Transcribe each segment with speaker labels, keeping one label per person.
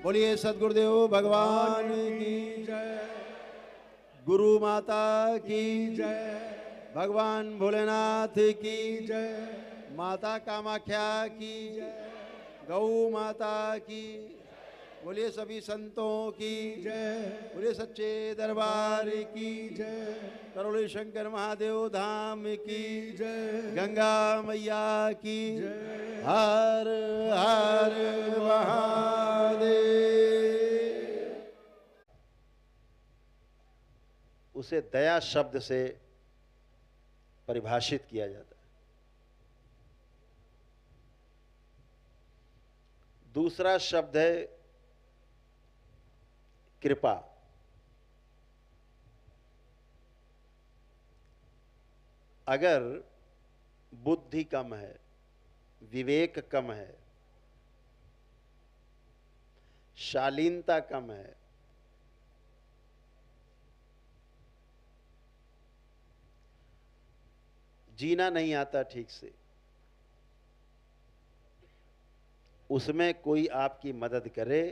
Speaker 1: बोलिए सद्गुरुदेव भगवान की
Speaker 2: जय।
Speaker 1: गुरु माता की
Speaker 2: जय।
Speaker 1: भगवान भोलेनाथ की
Speaker 2: जय।
Speaker 1: माता कामाख्या की गौ माता की बोलिए सभी संतों की
Speaker 2: जय।
Speaker 1: बोलिए सच्चे दरबार की
Speaker 2: जय।
Speaker 1: करोली शंकर महादेव धाम की
Speaker 2: जय।
Speaker 1: गंगा मैया की
Speaker 2: जय।
Speaker 1: हर हर महादेव। उसे दया शब्द से परिभाषित किया जाता है। दूसरा शब्द है कृपा। अगर बुद्धि कम है, विवेक कम है, शालीनता कम है, जीना नहीं आता ठीक से, उसमें कोई आपकी मदद करे,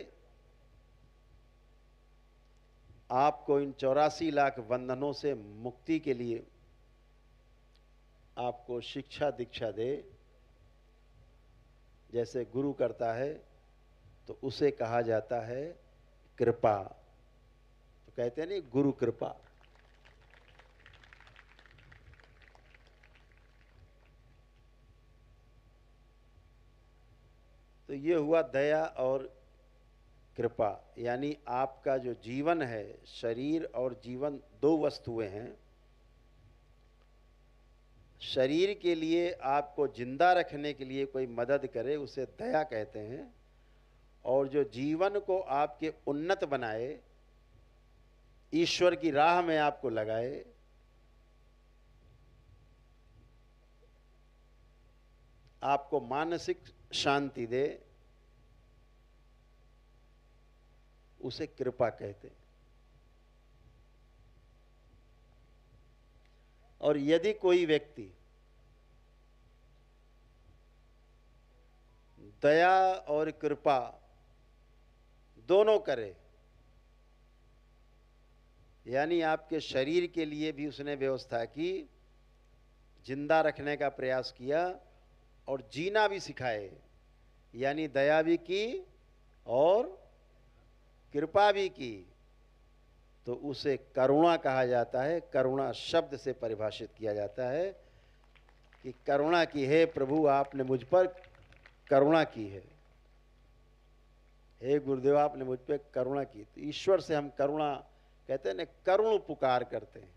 Speaker 1: आपको इन 84 लाख बंधनों से मुक्ति के लिए आपको शिक्षा दीक्षा दे, जैसे गुरु करता है, तो उसे कहा जाता है कृपा। तो कहते हैं नहीं, गुरु कृपा। तो ये हुआ दया और कृपा। यानी आपका जो जीवन है, शरीर और जीवन दो वस्तुएं हैं। शरीर के लिए आपको जिंदा रखने के लिए कोई मदद करे, उसे दया कहते हैं। और जो जीवन को आपके उन्नत बनाए, ईश्वर की राह में आपको लगाए, आपको मानसिक शांति दे, उसे कृपा कहते हैं। और यदि कोई व्यक्ति दया और कृपा दोनों करे, यानी आपके शरीर के लिए भी उसने व्यवस्था की, जिंदा रखने का प्रयास किया और जीना भी सिखाए, यानी दया भी की और कृपा भी की, तो उसे करुणा कहा जाता है। करुणा शब्द से परिभाषित किया जाता है कि करुणा की है प्रभु, आपने मुझ पर करुणा की है। हे गुरुदेव, आपने मुझ पर करुणा की। तो ईश्वर से हम करुणा कहते हैं ना, करुण पुकार करते हैं।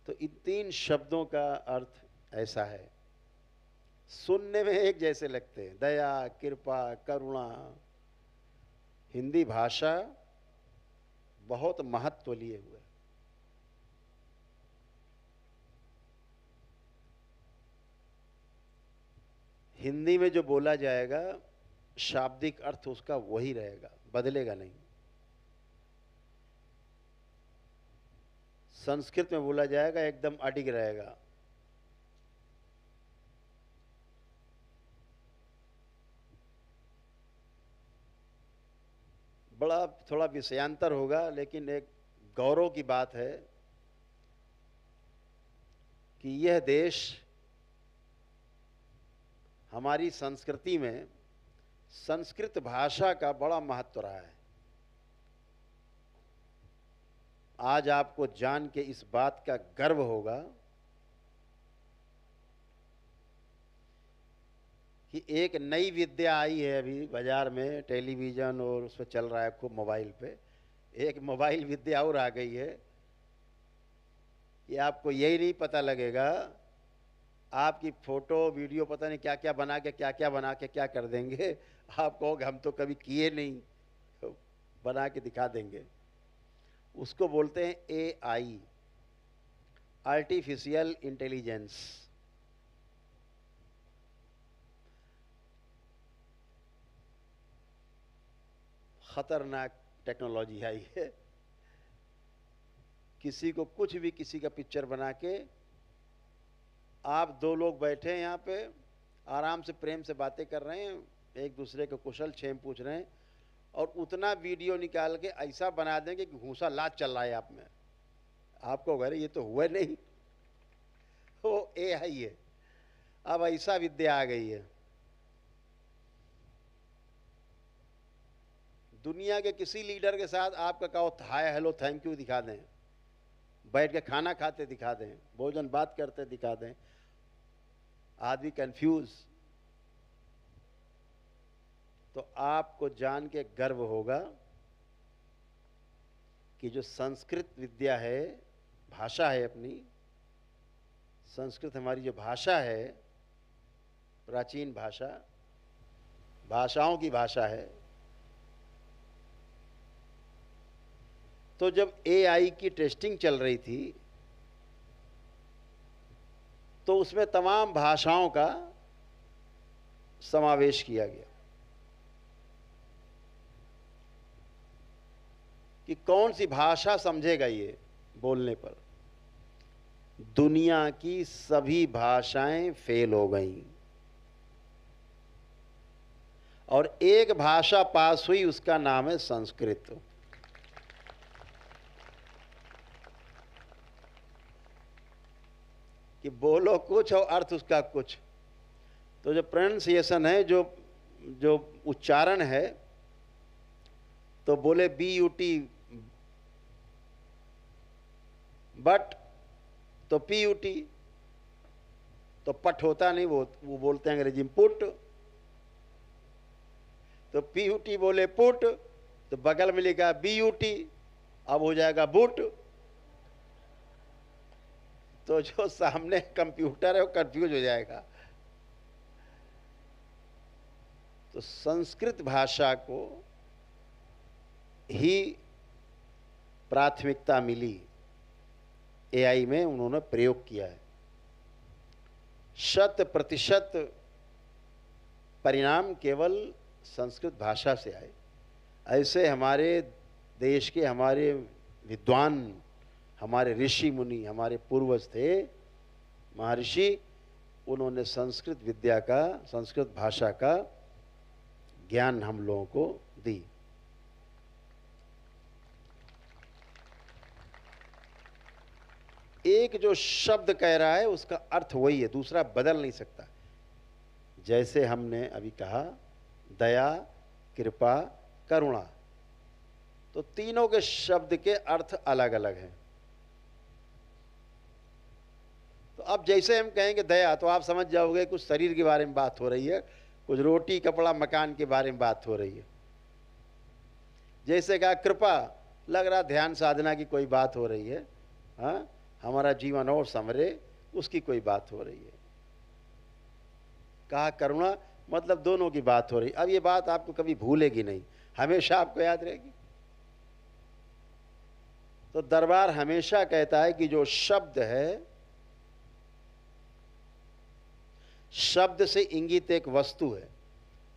Speaker 1: तो इन तीन शब्दों का अर्थ ऐसा है। सुनने में एक जैसे लगते हैं, दया, कृपा, करुणा। हिंदी भाषा बहुत महत्व लिए हुए है। हिंदी में जो बोला जाएगा, शाब्दिक अर्थ उसका वही रहेगा, बदलेगा नहीं। संस्कृत में बोला जाएगा, एकदम अडिग रहेगा। बड़ा थोड़ा विषयांतर होगा, लेकिन एक गौरव की बात है कि यह देश हमारी संस्कृति में संस्कृत भाषा का बड़ा महत्व रहा है। आज आपको जान के इस बात का गर्व होगा कि एक नई विद्या आई है अभी बाजार में, टेलीविजन और उस पर चल रहा है खूब, मोबाइल पे। एक मोबाइल विद्या और आ गई है कि आपको यही नहीं पता लगेगा, आपकी फोटो वीडियो पता नहीं क्या क्या बना के क्या कर देंगे। आप कहोगे हम तो कभी किए नहीं, तो बना के दिखा देंगे। उसको बोलते हैं AI, आर्टिफिशियल इंटेलिजेंस। खतरनाक टेक्नोलॉजी आई है। किसी को कुछ भी, किसी का पिक्चर बना के, आप दो लोग बैठे हैं यहाँ पे, आराम से प्रेम से बातें कर रहे हैं, एक दूसरे को कुशल क्षेम पूछ रहे हैं, और उतना वीडियो निकाल के ऐसा बना देंगे कि घूसा लाज चल रहा है आप में, आपको कह रहे ये तो हुआ नहीं, वो AI है। अब ऐसा विद्या आ गई है, दुनिया के किसी लीडर के साथ आपका कहो हाय हेलो थैंक यू दिखा दें, बैठ के खाना खाते दिखा दें, भोजन बात करते दिखा दें, आदमी कंफ्यूज। तो आपको जान के गर्व होगा कि जो संस्कृत विद्या है, भाषा है अपनी, संस्कृत हमारी जो भाषा है, प्राचीन भाषा, भाषाओं की भाषा है, तो जब AI की टेस्टिंग चल रही थी तो उसमें तमाम भाषाओं का समावेश किया गया कि कौन सी भाषा समझेगा ये बोलने पर। दुनिया की सभी भाषाएं फेल हो गईं और एक भाषा पास हुई, उसका नाम है संस्कृत। कि बोलो कुछ और अर्थ उसका कुछ। तो जो प्रोनाउंसिएशन है, जो उच्चारण है, तो बोले BUT बट, तो PUT, तो पट होता नहीं, वो बोलते हैं अंग्रेजी में पुट, तो PUT बोले पुट, तो बगल में लिखा BUT, अब हो जाएगा बुट। तो जो सामने कंप्यूटर है वो कंफ्यूज हो जाएगा। तो संस्कृत भाषा को ही प्राथमिकता मिली, AI में उन्होंने प्रयोग किया है। 100% परिणाम केवल संस्कृत भाषा से आए। ऐसे हमारे देश के हमारे विद्वान, हमारे ऋषि मुनि, हमारे पूर्वज थे, महर्षि, उन्होंने संस्कृत विद्या का, संस्कृत भाषा का ज्ञान हम लोगों को दी। एक जो शब्द कह रहा है उसका अर्थ वही है, दूसरा बदल नहीं सकता। जैसे हमने अभी कहा दया, कृपा, करुणा, तो तीनों के शब्द के अर्थ अलग अलग हैं। तो अब जैसे हम कहेंगे दया, तो आप समझ जाओगे कुछ शरीर के बारे में बात हो रही है, कुछ रोटी कपड़ा मकान के बारे में बात हो रही है। जैसे कहा कृपा, लग रहा ध्यान साधना की कोई बात हो रही है, हाँ, हमारा जीवन और संवरे, उसकी कोई बात हो रही है। कहा करुणा, मतलब दोनों की बात हो रही। अब ये बात आपको कभी भूलेगी नहीं, हमेशा आपको याद रहेगी। तो दरबार हमेशा कहता है कि जो शब्द है, शब्द से इंगित एक वस्तु है।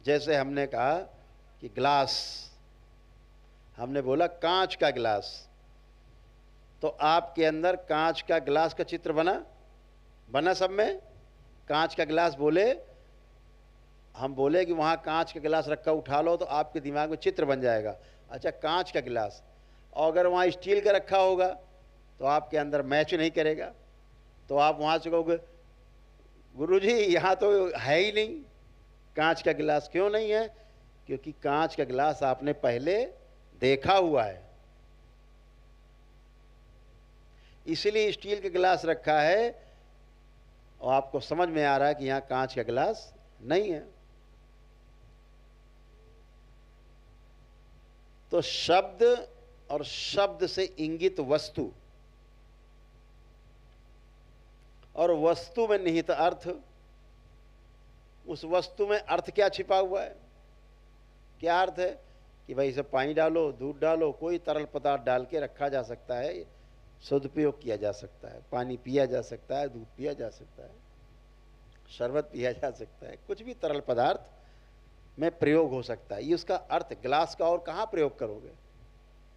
Speaker 1: जैसे हमने कहा कि ग्लास, हमने बोला कांच का गिलास, तो आपके अंदर कांच का गिलास का चित्र बना सब में। कांच का गिलास बोले, हम बोले कि वहाँ कांच का गिलास रखा, उठा लो, तो आपके दिमाग में चित्र बन जाएगा, अच्छा कांच का गिलास। और अगर वहाँ स्टील का रखा होगा तो आपके अंदर मैच नहीं करेगा, तो आप वहाँ से कहोगे गुरुजी यहाँ तो है ही नहीं कांच का गिलास। क्यों नहीं है? क्योंकि कांच का गिलास आपने पहले देखा हुआ है, इसलिए स्टील का गिलास रखा है और आपको समझ में आ रहा है कि यहाँ कांच का गिलास नहीं है। तो शब्द और शब्द से इंगित वस्तु और वस्तु में निहित अर्थ, उस वस्तु में अर्थ क्या छिपा हुआ है? क्या अर्थ है कि भाई इसे पानी डालो, दूध डालो, कोई तरल पदार्थ डाल के रखा जा सकता है, सदुपयोग किया जा सकता है, पानी पिया जा सकता है, दूध पिया जा सकता है, शरबत पिया जा सकता है, कुछ भी तरल पदार्थ में प्रयोग हो सकता है। ये उसका अर्थ। गिलास का और कहाँ प्रयोग करोगे?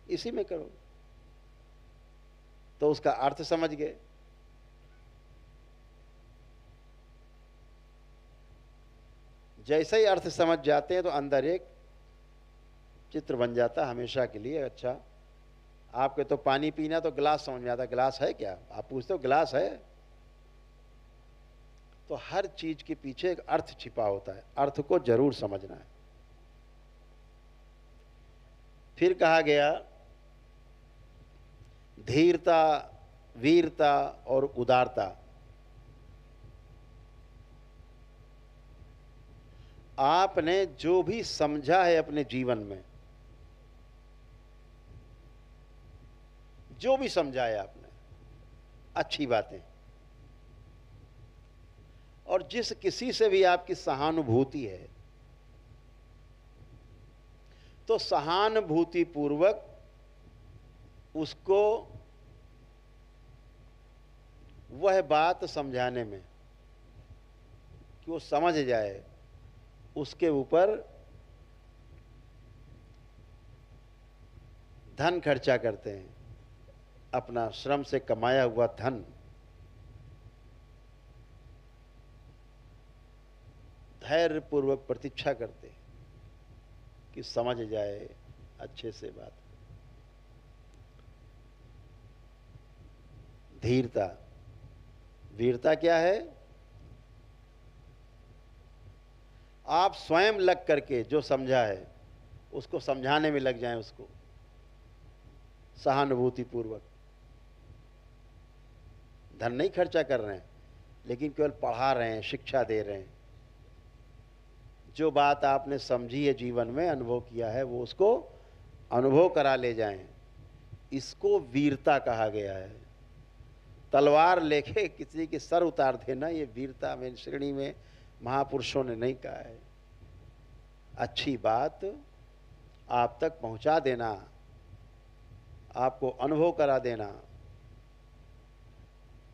Speaker 1: इसी में करोगे। तो उसका अर्थ समझ गए। जैसे ही अर्थ समझ जाते हैं तो अंदर एक चित्र बन जाता है हमेशा के लिए। अच्छा, आपके तो पानी पीना तो गिलास समझ में आता, गिलास है क्या, आप पूछते हो गिलास है। तो हर चीज के पीछे एक अर्थ छिपा होता है, अर्थ को जरूर समझना है। फिर कहा गया धीरता, वीरता और उदारता। आपने जो भी समझा है अपने जीवन में, जो भी समझा है आपने अच्छी बातें, और जिस किसी से भी आपकी सहानुभूति है, तो सहानुभूति पूर्वक उसको वह बात समझाने में कि वो समझ जाए, उसके ऊपर धन खर्चा करते हैं, अपना श्रम से कमाया हुआ धन, धैर्य पूर्वक प्रतीक्षा करते हैं कि समझ जाए अच्छे से बात। धीरता, वीरता क्या है? आप स्वयं लग करके जो समझा है उसको समझाने में लग जाएं, उसको सहानुभूति पूर्वक। धन नहीं खर्चा कर रहे हैं, लेकिन केवल पढ़ा रहे हैं, शिक्षा दे रहे हैं। जो बात आपने समझी है, जीवन में अनुभव किया है, वो उसको अनुभव करा ले जाएं। इसको वीरता कहा गया है। तलवार लेके किसी की सर उतार देना, ये वीरता में श्रेणी में महापुरुषों ने नहीं कहा है। अच्छी बात आप तक पहुंचा देना, आपको अनुभव करा देना।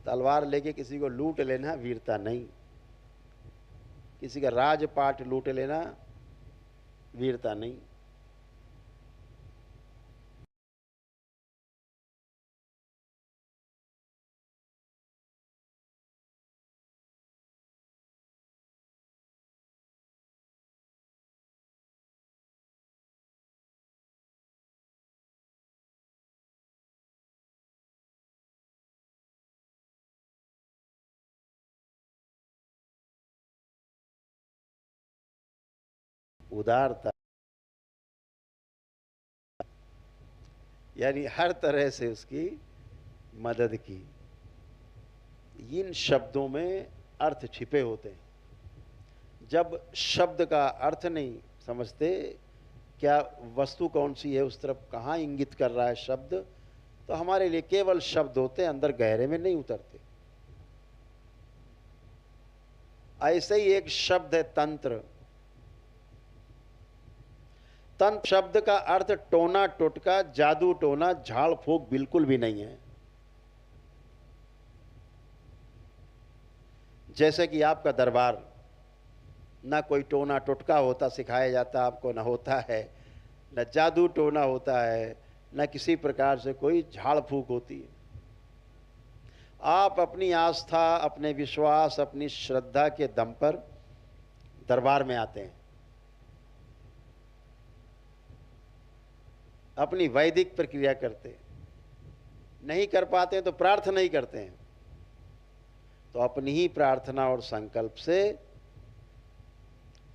Speaker 1: तलवार लेके किसी को लूट लेना वीरता नहीं, किसी का राजपाट लूट लेना वीरता नहीं। उदारता यानी हर तरह से उसकी मदद की। इन शब्दों में अर्थ छिपे होते हैं। जब शब्द का अर्थ नहीं समझते, क्या वस्तु कौन सी है, उस तरफ कहाँ इंगित कर रहा है शब्द, तो हमारे लिए केवल शब्द होते हैं, अंदर गहरे में नहीं उतरते। ऐसे ही एक शब्द है तंत्र। तंत्र शब्द का अर्थ टोना टोटका, जादू टोना, झाड़ फूक बिल्कुल भी नहीं है। जैसे कि आपका दरबार, ना कोई टोना टोटका होता सिखाया जाता आपको, ना होता है, न जादू टोना होता है, न किसी प्रकार से कोई झाड़ फूक होती है। आप अपनी आस्था, अपने विश्वास, अपनी श्रद्धा के दम पर दरबार में आते हैं। अपनी वैदिक प्रक्रिया करते हैं, नहीं कर पाते तो प्रार्थना ही करते हैं। तो अपनी ही प्रार्थना और संकल्प से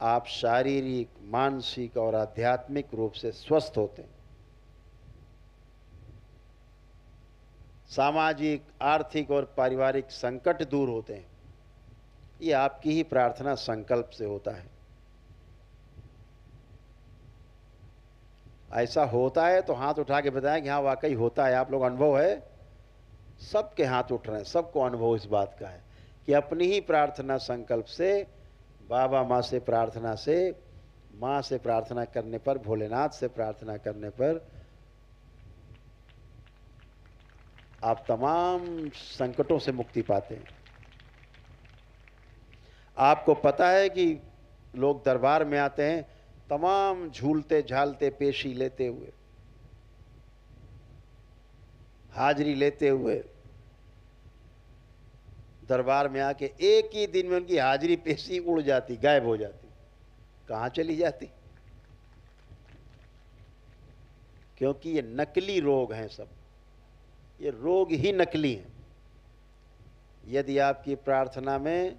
Speaker 1: आप शारीरिक, मानसिक और आध्यात्मिक रूप से स्वस्थ होते हैं। सामाजिक, आर्थिक और पारिवारिक संकट दूर होते हैं। ये आपकी ही प्रार्थना संकल्प से होता है। ऐसा होता है तो हाथ उठा के बताएं कि हाँ वाकई होता है। आप लोग अनुभव है, सबके हाथ उठ रहे हैं, सबको अनुभव इस बात का है कि अपनी ही प्रार्थना संकल्प से, बाबा माँ से प्रार्थना से, माँ से प्रार्थना करने पर, भोलेनाथ से प्रार्थना करने पर आप तमाम संकटों से मुक्ति पाते हैं। आपको पता है कि लोग दरबार में आते हैं तमाम झूलते झालते पेशी लेते हुए, हाजिरी लेते हुए, दरबार में आके एक ही दिन में उनकी हाजिरी पेशी उड़ जाती, गायब हो जाती। कहाँ चली जाती? क्योंकि ये नकली रोग हैं सब, ये रोग ही नकली हैं। यदि आपकी प्रार्थना में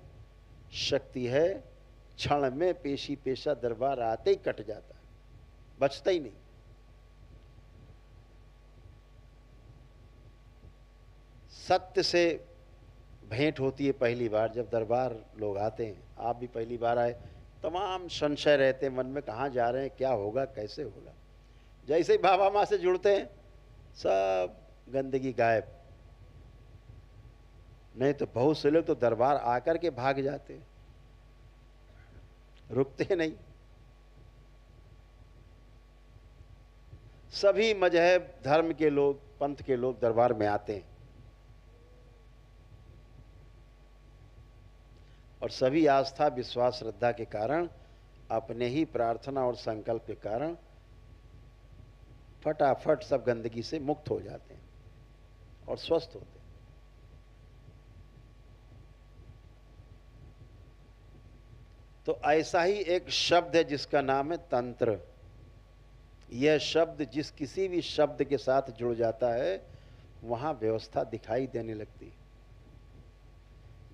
Speaker 1: शक्ति है, क्षण में पेशी पेशा दरबार आते ही कट जाता है, बचता ही नहीं। सत्य से भेंट होती है पहली बार जब दरबार लोग आते हैं। आप भी पहली बार आए, तमाम संशय रहते हैं मन में, कहाँ जा रहे हैं, क्या होगा, कैसे होगा। जैसे ही बाबा माँ से जुड़ते हैं सब गंदगी गायब। नहीं तो बहुत से लोग तो दरबार आकर के भाग जाते हैं, रुकते नहीं। सभी मजहब धर्म के लोग, पंथ के लोग दरबार में आते हैं और सभी आस्था विश्वास श्रद्धा के कारण, अपने ही प्रार्थना और संकल्प के कारण फटाफट सब गंदगी से मुक्त हो जाते हैं और स्वस्थ होते हैं। तो ऐसा ही एक शब्द है जिसका नाम है तंत्र। यह शब्द जिस किसी भी शब्द के साथ जुड़ जाता है वहां व्यवस्था दिखाई देने लगती है।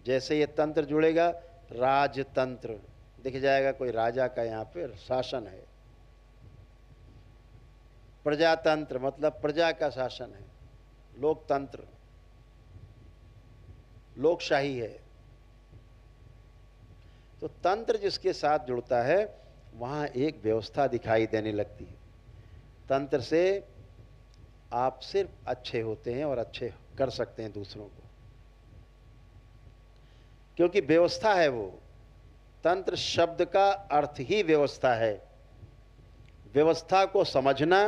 Speaker 1: जैसे ये तंत्र जुड़ेगा, राजतंत्र दिख जाएगा, कोई राजा का यहाँ पे शासन है। प्रजातंत्र मतलब प्रजा का शासन है। लोकतंत्र लोकशाही है। तो तंत्र जिसके साथ जुड़ता है वहां एक व्यवस्था दिखाई देने लगती है। तंत्र से आप सिर्फ अच्छे होते हैं और अच्छे कर सकते हैं दूसरों को, क्योंकि व्यवस्था है वो। तंत्र शब्द का अर्थ ही व्यवस्था है। व्यवस्था को समझना,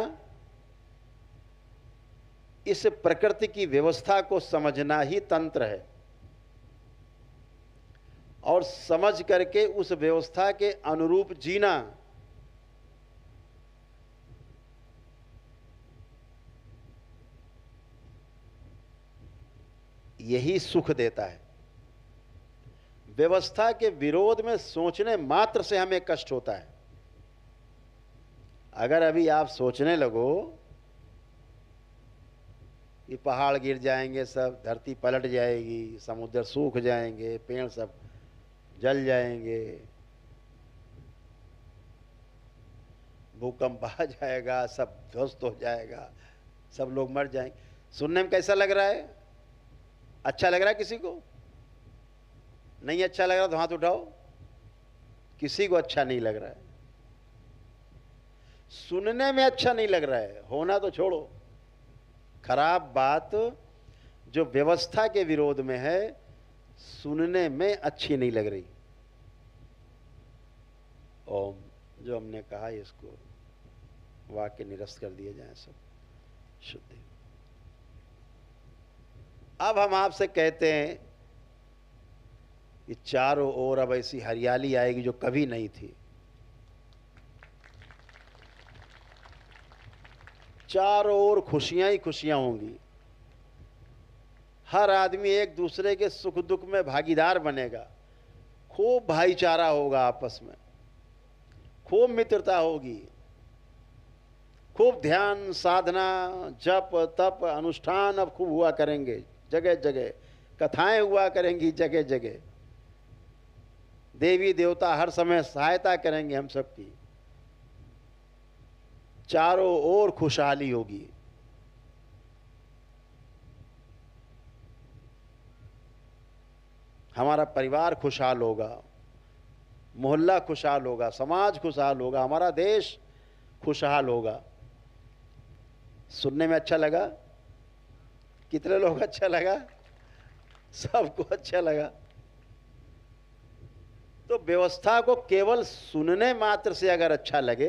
Speaker 1: इस प्रकृति की व्यवस्था को समझना ही तंत्र है, और समझ करके उस व्यवस्था के अनुरूप जीना, यही सुख देता है। व्यवस्था के विरोध में सोचने मात्र से हमें कष्ट होता है। अगर अभी आप सोचने लगो कि पहाड़ गिर जाएंगे, सब धरती पलट जाएगी, समुद्र सूख जाएंगे, पेड़ सब जल जाएंगे, भूकंप आ जाएगा, सब ध्वस्त हो जाएगा, सब लोग मर जाएंगे, सुनने में कैसा लग रहा है? अच्छा लग रहा है किसी को? नहीं अच्छा लग रहा तो हाथ उठाओ। किसी को अच्छा नहीं लग रहा है। सुनने में अच्छा नहीं लग रहा है, होना तो छोड़ो। खराब बात जो व्यवस्था के विरोध में है, सुनने में अच्छी नहीं लग रही। ओम जो हमने कहा इसको वाक्य निरस्त कर दिए जाए सब शुद्धि। अब हम आपसे कहते हैं कि चारों ओर अब ऐसी हरियाली आएगी जो कभी नहीं थी। चारों ओर खुशियां ही खुशियां होंगी। हर आदमी एक दूसरे के सुख दुख में भागीदार बनेगा। खूब भाईचारा होगा आपस में, खूब मित्रता होगी, खूब ध्यान साधना जप तप अनुष्ठान अब खूब हुआ करेंगे। जगह जगह कथाएं हुआ करेंगी, जगह जगह देवी देवता हर समय सहायता करेंगे हम सबकी। चारों ओर खुशहाली होगी। हमारा परिवार खुशहाल होगा, मोहल्ला खुशहाल होगा, समाज खुशहाल होगा, हमारा देश खुशहाल होगा। सुनने में अच्छा लगा? कितने लोग अच्छा लगा? सबको अच्छा लगा। तो व्यवस्था को केवल सुनने मात्र से अगर अच्छा लगे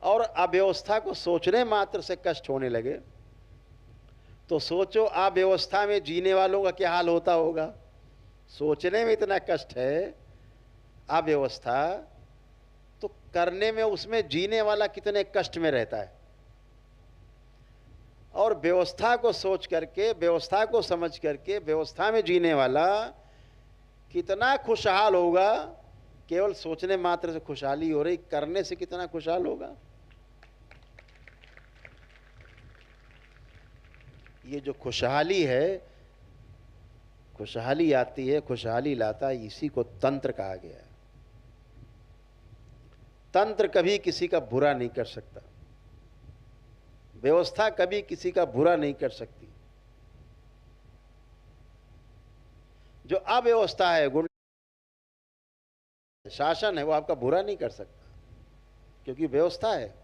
Speaker 1: और अव्यवस्था को सोचने मात्र से कष्ट होने लगे, तो सोचो अव्यवस्था में जीने वालों का क्या हाल होता होगा। सोचने में इतना कष्ट है अव्यवस्था, तो करने में, उसमें जीने वाला कितने कष्ट में रहता है। और व्यवस्था को सोच करके, व्यवस्था को समझ करके व्यवस्था में जीने वाला कितना खुशहाल होगा केवल सोचने मात्र से खुशहाली हो रही, करने से कितना खुशहाल होगा। ये जो खुशहाली है, खुशहाली आती है, खुशहाली लाता है, इसी को तंत्र कहा गया है। तंत्र कभी किसी का बुरा नहीं कर सकता, व्यवस्था कभी किसी का बुरा नहीं कर सकती। जो अव्यवस्था है, गुंड शासन है, वो आपका बुरा नहीं कर सकता, क्योंकि व्यवस्था है।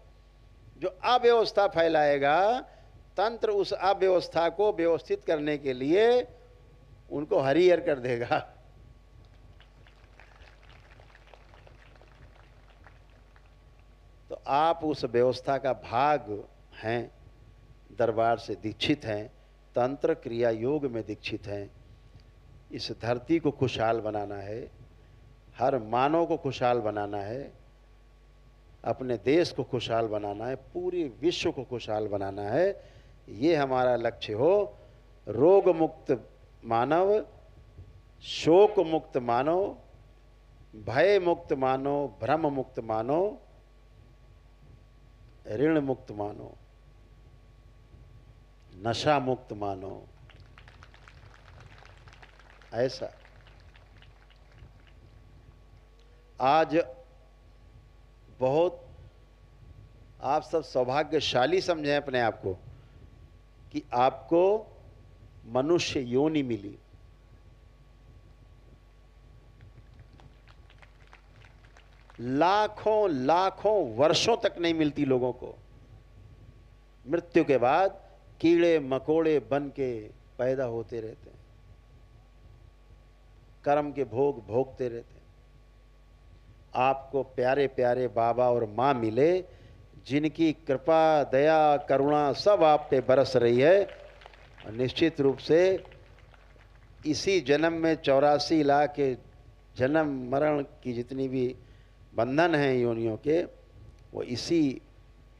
Speaker 1: जो अव्यवस्था फैलाएगा, तंत्र उस अव्यवस्था को व्यवस्थित करने के लिए उनको हरिहर कर देगा। तो आप उस व्यवस्था का भाग हैं, दरबार से दीक्षित हैं, तंत्र क्रिया योग में दीक्षित हैं। इस धरती को खुशहाल बनाना है, हर मानव को खुशहाल बनाना है, अपने देश को खुशहाल बनाना है, पूरे विश्व को खुशहाल बनाना है। ये हमारा लक्ष्य हो। रोग मुक्त मानव, शोक मुक्त मानव, भय मुक्त मानव, भ्रम मुक्त मानव, ऋण मुक्त मानव, नशा मुक्त मानव, ऐसा। आज बहुत आप सब सौभाग्यशाली समझें अपने आप को कि आपको मनुष्य योनि मिली। लाखों लाखों वर्षों तक नहीं मिलती लोगों को। मृत्यु के बाद कीड़े मकोड़े बन के पैदा होते रहते हैं, कर्म के भोग भोगते रहते हैं। आपको प्यारे प्यारे बाबा और माँ मिले, जिनकी कृपा दया करुणा सब आप पे बरस रही है। और निश्चित रूप से इसी जन्म में 84 लाख के जन्म मरण की जितनी भी बंधन हैं योनियों के, वो इसी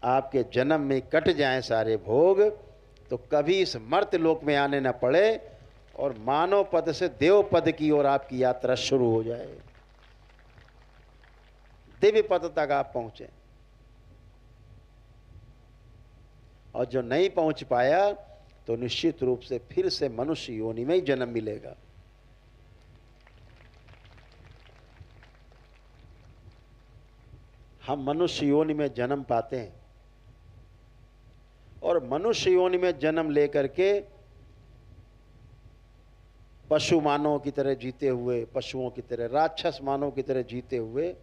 Speaker 1: आपके जन्म में कट जाएं सारे भोग, तो कभी इस मर्त लोक में आने न पड़े और मानव पद से देव पद की ओर आपकी यात्रा शुरू हो जाए, दिव्य पद तक आप पहुंचे। और जो नहीं पहुंच पाया तो निश्चित रूप से फिर से मनुष्य योनि में ही जन्म मिलेगा। हम मनुष्य योनि में जन्म पाते हैं और मनुष्य योनि में जन्म लेकर के पशु मानव की तरह जीते हुए, पशुओं की तरह, राक्षस मानव की तरह जीते हुए,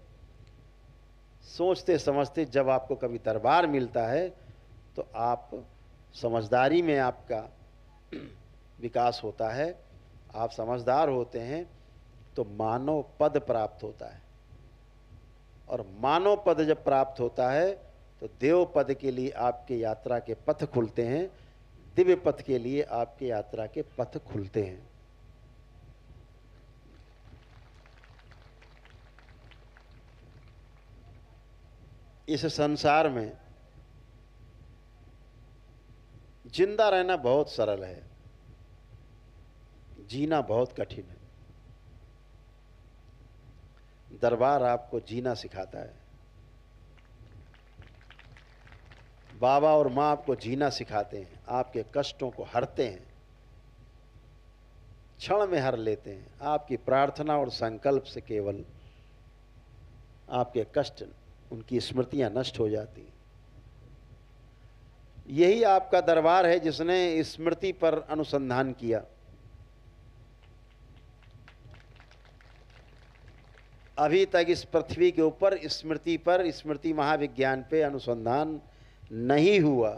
Speaker 1: सोचते समझते जब आपको कभी दरबार मिलता है तो आप समझदारी में आपका विकास होता है, आप समझदार होते हैं, तो मानव पद प्राप्त होता है। और मानव पद जब प्राप्त होता है तो देव पद के लिए आपके यात्रा के पथ खुलते हैं, दिव्य पथ के लिए आपके यात्रा के पथ खुलते हैं। इस संसार में जिंदा रहना बहुत सरल है, जीना बहुत कठिन है। दरबार आपको जीना सिखाता है, बाबा और माँ आपको जीना सिखाते हैं, आपके कष्टों को हरते हैं, क्षण में हर लेते हैं। आपकी प्रार्थना और संकल्प से केवल आपके कष्ट, उनकी स्मृतियां नष्ट हो जाती हैं। यही आपका दरबार है जिसने स्मृति पर अनुसंधान किया। अभी तक इस पृथ्वी के ऊपर स्मृति पर, स्मृति महाविज्ञान पे अनुसंधान नहीं हुआ।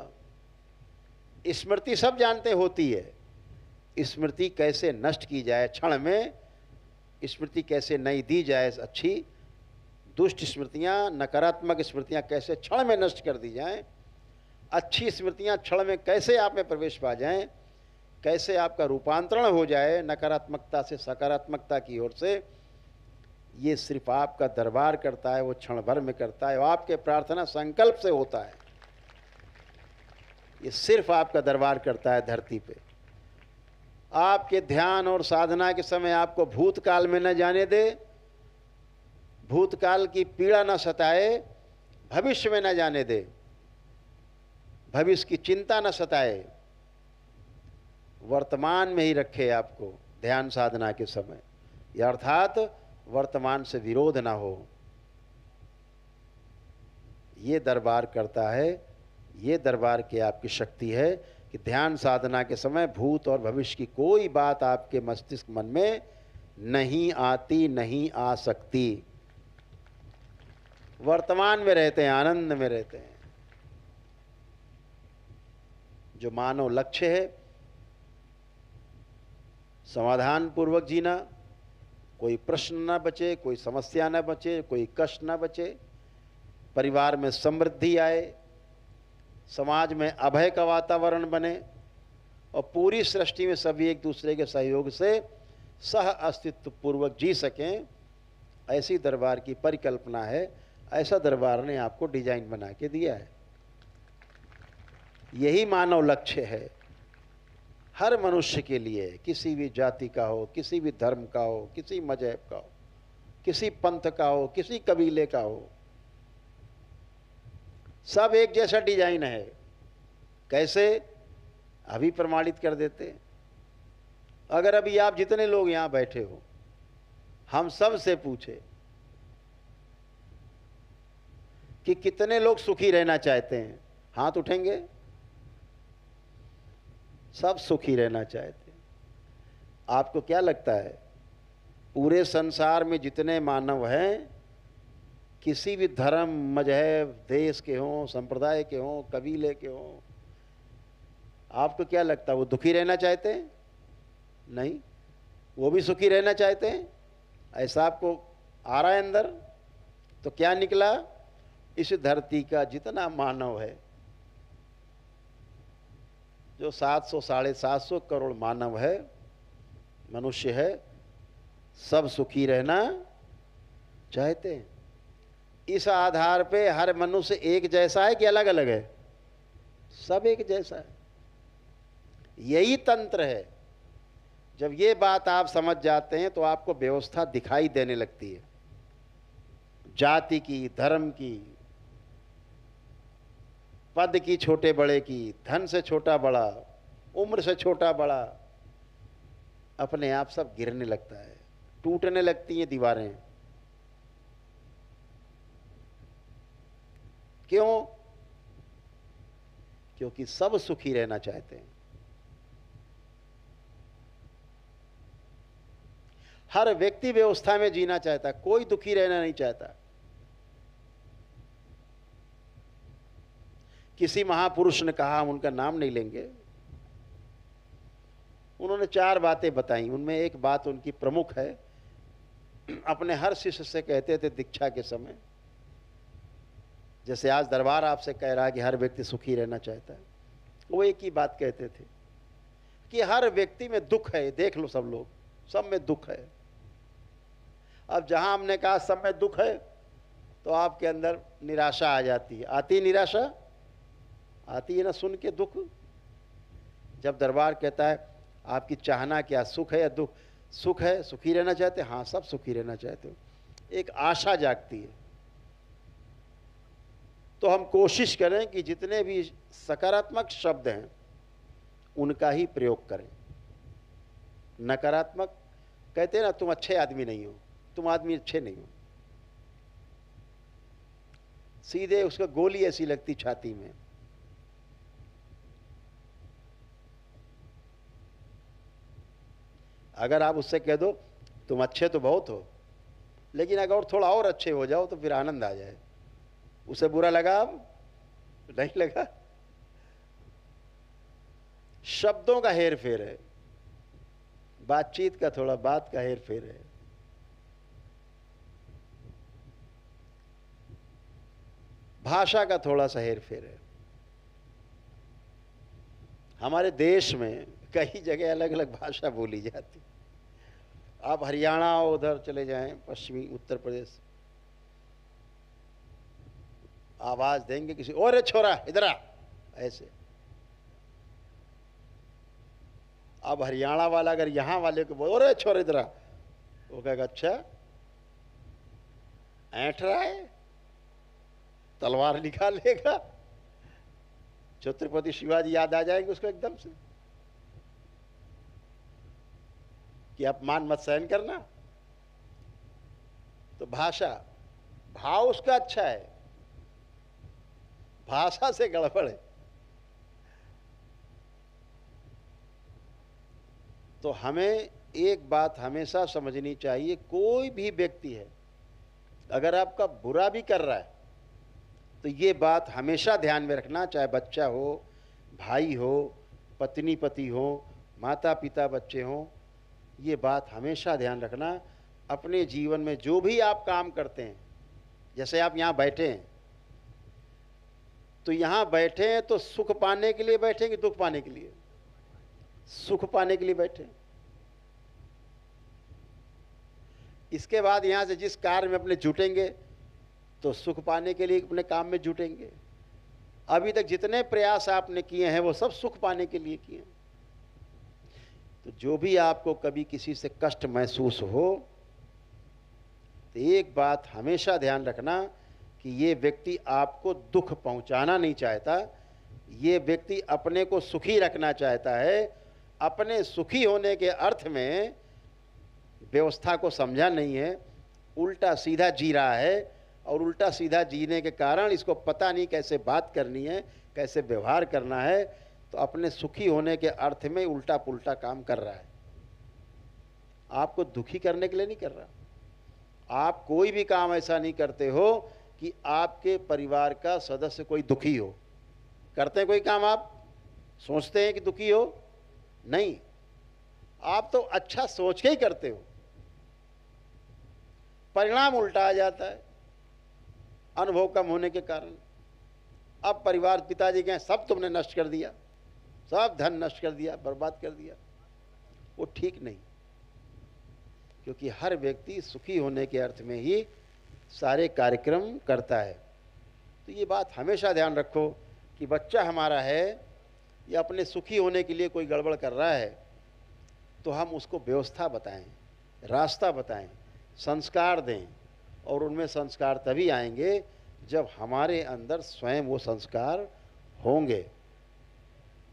Speaker 1: स्मृति सब जानते होती है, स्मृति कैसे नष्ट की जाए क्षण में, स्मृति कैसे नहीं दी जाए अच्छी, दुष्ट स्मृतियां, नकारात्मक स्मृतियां कैसे क्षण में नष्ट कर दी जाएं, अच्छी स्मृतियां क्षण में कैसे आप में प्रवेश पा जाएं, कैसे आपका रूपांतरण हो जाए नकारात्मकता से सकारात्मकता की ओर से, ये सिर्फ आपका दरबार करता है। वो क्षण भर में करता है, वो आपके प्रार्थना संकल्प से होता है। ये सिर्फ आपका दरबार करता है धरती पे। आपके ध्यान और साधना के समय आपको भूतकाल में न जाने दे, भूतकाल की पीड़ा न सताए, भविष्य में न जाने दे, भविष्य की चिंता न सताए, वर्तमान में ही रखे आपको ध्यान साधना के समय, या अर्थात वर्तमान से विरोध ना हो। ये दरबार करता है, ये दरबार की आपकी शक्ति है कि ध्यान साधना के समय भूत और भविष्य की कोई बात आपके मस्तिष्क मन में नहीं आती, नहीं आ सकती। वर्तमान में रहते हैं, आनंद में रहते हैं। जो मानव लक्ष्य है, समाधान पूर्वक जीना, कोई प्रश्न ना बचे, कोई समस्या ना बचे, कोई कष्ट ना बचे, परिवार में समृद्धि आए, समाज में अभय का वातावरण बने और पूरी सृष्टि में सभी एक दूसरे के सहयोग से सह अस्तित्व पूर्वक जी सकें, ऐसी दरबार की परिकल्पना है। ऐसा दरबार ने आपको डिजाइन बना के दिया है। यही मानव लक्ष्य है हर मनुष्य के लिए, किसी भी जाति का हो, किसी भी धर्म का हो, किसी मजहब का हो, किसी पंथ का हो, किसी कबीले का हो, सब एक जैसा डिजाइन है। कैसे? अभी प्रमाणित कर देते हैं। अगर अभी आप जितने लोग यहां बैठे हो, हम सब से पूछे कि कितने लोग सुखी रहना चाहते हैं, हाथ उठेंगे? सब सुखी रहना चाहते हैं। आपको क्या लगता है पूरे संसार में जितने मानव हैं, किसी भी धर्म, मजहब, देश के हों, संप्रदाय के हों, कबीले के हों, आपको क्या लगता है वो दुखी रहना चाहते हैं? नहीं, वो भी सुखी रहना चाहते हैं। ऐसा आपको आ रहा है अंदर? तो क्या निकला? इस धरती का जितना मानव है, जो 700 साढ़े 700 करोड़ मानव है, मनुष्य है, सब सुखी रहना चाहते हैं। इस आधार पे हर मनुष्य एक जैसा है कि अलग अलग है? सब एक जैसा है। यही तंत्र है। जब ये बात आप समझ जाते हैं तो आपको व्यवस्था दिखाई देने लगती है, जाति की, धर्म की, पद की, छोटे बड़े की, धन से छोटा बड़ा, उम्र से छोटा बड़ा, अपने आप सब गिरने लगता है, टूटने लगती हैं दीवारें। क्यों? क्योंकि सब सुखी रहना चाहते हैं। हर व्यक्ति व्यवस्था में जीना चाहता है, कोई दुखी रहना नहीं चाहता। किसी महापुरुष ने कहा, हम उनका नाम नहीं लेंगे, उन्होंने 4 बातें बताई। उनमें एक बात उनकी प्रमुख है। अपने हर शिष्य से कहते थे दीक्षा के समय, जैसे आज दरबार आपसे कह रहा है कि हर व्यक्ति सुखी रहना चाहता है, वो एक ही बात कहते थे कि हर व्यक्ति में दुख है। देख लो, सब लोग, सब में दुख है। अब जहां हमने कहा सब में दुख है, तो आपके अंदर निराशा आ जाती है। आती है निराशा? आती है ना सुन के दुख। जब दरबार कहता है आपकी चाहना क्या, सुख है या दुख? सुख है, सुखी रहना चाहते हैं। हाँ, सब सुखी रहना चाहते हो। एक आशा जागती है। तो हम कोशिश करें कि जितने भी सकारात्मक शब्द हैं उनका ही प्रयोग करें। नकारात्मक कहते हैं ना, तुम अच्छे आदमी नहीं हो, तुम आदमी अच्छे नहीं हो, सीधे उसका गोली ऐसी लगती छाती में। अगर आप उससे कह दो तुम अच्छे तो बहुत हो, लेकिन अगर थोड़ा और अच्छे हो जाओ तो फिर आनंद आ जाए। उसे बुरा लगा? अब नहीं लगा। शब्दों का हेर फेर है, बातचीत का, थोड़ा बात का हेर फेर है। भाषा का थोड़ा सा हेर फेर है। हमारे देश में कई जगह अलग अलग भाषा बोली जाती। आप हरियाणा उधर चले जाएं, पश्चिमी उत्तर प्रदेश, आवाज देंगे किसी, ओरे छोरा इधर आ, ऐसे। अब हरियाणा वाला अगर यहां वाले को बोल, ओरे छोरा इधर आ, वो कहेगा अच्छा। ऐंठ रहा है, तलवार निकालेगा, छत्रपति शिवाजी याद आ जाएंगे उसको एकदम से कि अपमान मत सहन करना। तो भाषा, भाव उसका अच्छा है, भाषा से गड़बड़ है। तो हमें एक बात हमेशा समझनी चाहिए, कोई भी व्यक्ति है अगर आपका बुरा भी कर रहा है तो ये बात हमेशा ध्यान में रखना, चाहे बच्चा हो, भाई हो, पत्नी पति हो, माता पिता बच्चे हों, ये बात हमेशा ध्यान रखना। अपने जीवन में जो भी आप काम करते हैं, जैसे आप यहाँ बैठे हैं, तो यहाँ बैठे हैं तो सुख पाने के लिए बैठे कि दुख पाने के लिए? सुख पाने के लिए बैठे। इसके बाद यहाँ से जिस कार्य में अपने जुटेंगे तो सुख पाने के लिए अपने काम में जुटेंगे। अभी तक जितने प्रयास आपने किए हैं वो सब सुख पाने के लिए किए। तो जो भी आपको कभी किसी से कष्ट महसूस हो तो एक बात हमेशा ध्यान रखना कि ये व्यक्ति आपको दुख पहुंचाना नहीं चाहता, ये व्यक्ति अपने को सुखी रखना चाहता है। अपने सुखी होने के अर्थ में व्यवस्था को समझा नहीं है, उल्टा सीधा जी रहा है, और उल्टा सीधा जीने के कारण इसको पता नहीं कैसे बात करनी है, कैसे व्यवहार करना है, तो अपने सुखी होने के अर्थ में उल्टा पुल्टा काम कर रहा है। आपको दुखी करने के लिए नहीं कर रहा। आप कोई भी काम ऐसा नहीं करते हो कि आपके परिवार का सदस्य कोई दुखी हो। करते हैं कोई काम आप सोचते हैं कि दुखी हो? नहीं, आप तो अच्छा सोच के ही करते हो, परिणाम उल्टा आ जाता है अनुभव कम होने के कारण। अब परिवार, पिताजी कहें सब तुमने नष्ट कर दिया, सब धन नष्ट कर दिया, बर्बाद कर दिया, वो ठीक नहीं। क्योंकि हर व्यक्ति सुखी होने के अर्थ में ही सारे कार्यक्रम करता है। तो ये बात हमेशा ध्यान रखो कि बच्चा हमारा है या अपने सुखी होने के लिए कोई गड़बड़ कर रहा है तो हम उसको व्यवस्था बताएं, रास्ता बताएं, संस्कार दें। और उनमें संस्कार तभी आएंगे जब हमारे अंदर स्वयं वो संस्कार होंगे।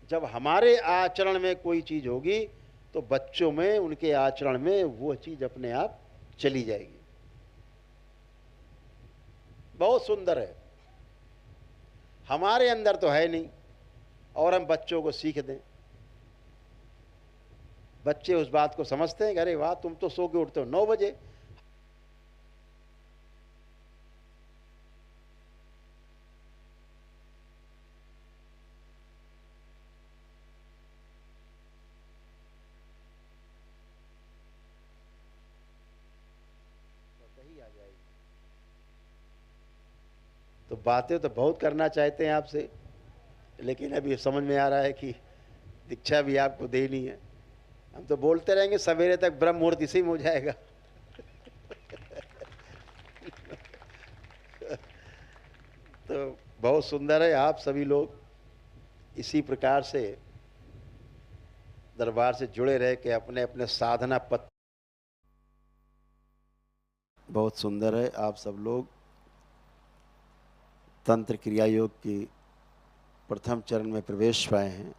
Speaker 1: जब हमारे आचरण में कोई चीज़ होगी तो बच्चों में, उनके आचरण में वो चीज़ अपने आप चली जाएगी। बहुत सुंदर है, हमारे अंदर तो है नहीं और हम बच्चों को सीख दें। बच्चे उस बात को समझते हैं कि अरे वाह, तुम तो सो के उठते हो 9 बजे। तो बातें तो बहुत करना चाहते हैं आपसे, लेकिन अभी समझ में आ रहा है कि दीक्षा भी आपको देनी है। हम तो बोलते रहेंगे सवेरे तक, ब्रह्म मुहूर्त इसी में हो जाएगा। तो बहुत सुंदर है, आप सभी लोग इसी प्रकार से दरबार से जुड़े रह के अपने अपने साधना पथ। बहुत सुंदर है, आप सब लोग तंत्र क्रिया योग की प्रथम चरण में प्रवेश पाए हैं।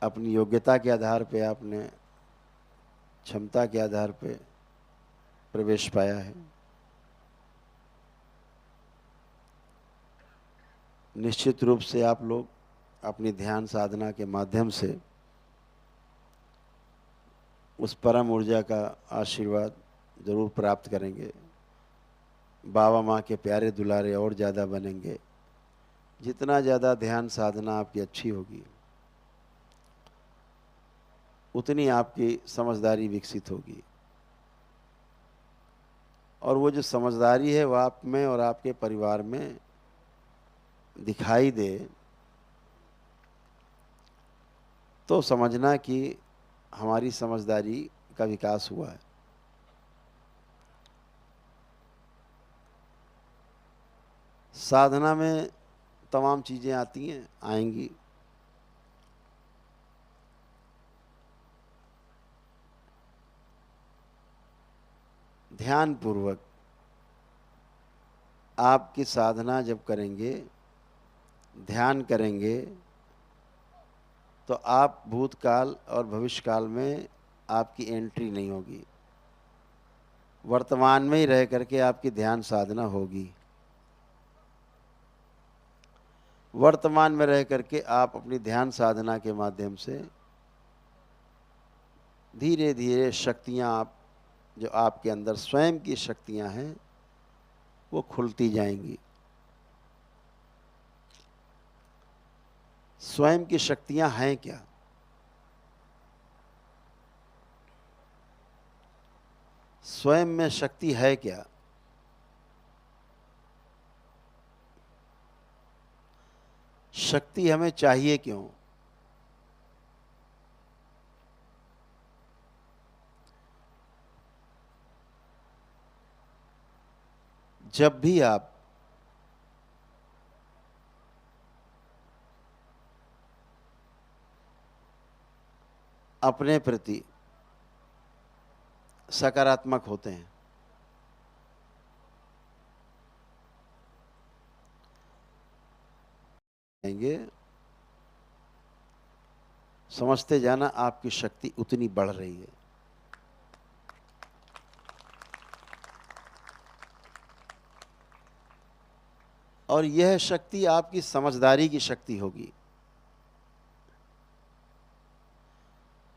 Speaker 1: अपनी योग्यता के आधार पे आपने, क्षमता के आधार पे प्रवेश पाया है। निश्चित रूप से आप लोग अपनी ध्यान साधना के माध्यम से उस परम ऊर्जा का आशीर्वाद जरूर प्राप्त करेंगे। बाबा माँ के प्यारे दुलारे और ज़्यादा बनेंगे। जितना ज़्यादा ध्यान साधना आपकी अच्छी होगी उतनी आपकी समझदारी विकसित होगी, और वो जो समझदारी है वो आप में और आपके परिवार में दिखाई दे तो समझना कि हमारी समझदारी का विकास हुआ है। साधना में तमाम चीज़ें आती हैं, आएंगी। ध्यान पूर्वक आपकी साधना जब करेंगे, ध्यान करेंगे, तो आप भूतकाल और भविष्यकाल में आपकी एंट्री नहीं होगी। वर्तमान में ही रह करके आपकी ध्यान साधना होगी। वर्तमान में रह करके आप अपनी ध्यान साधना के माध्यम से धीरे धीरे शक्तियां, आप जो आपके अंदर स्वयं की शक्तियां हैं, वो खुलती जाएंगी। स्वयं की शक्तियां हैं क्या? स्वयं में शक्ति है क्या? शक्ति हमें चाहिए क्यों? जब भी आप अपने प्रति सकारात्मक होते हैं, समझते जाना आपकी शक्ति उतनी बढ़ रही है। और यह शक्ति आपकी समझदारी की शक्ति होगी।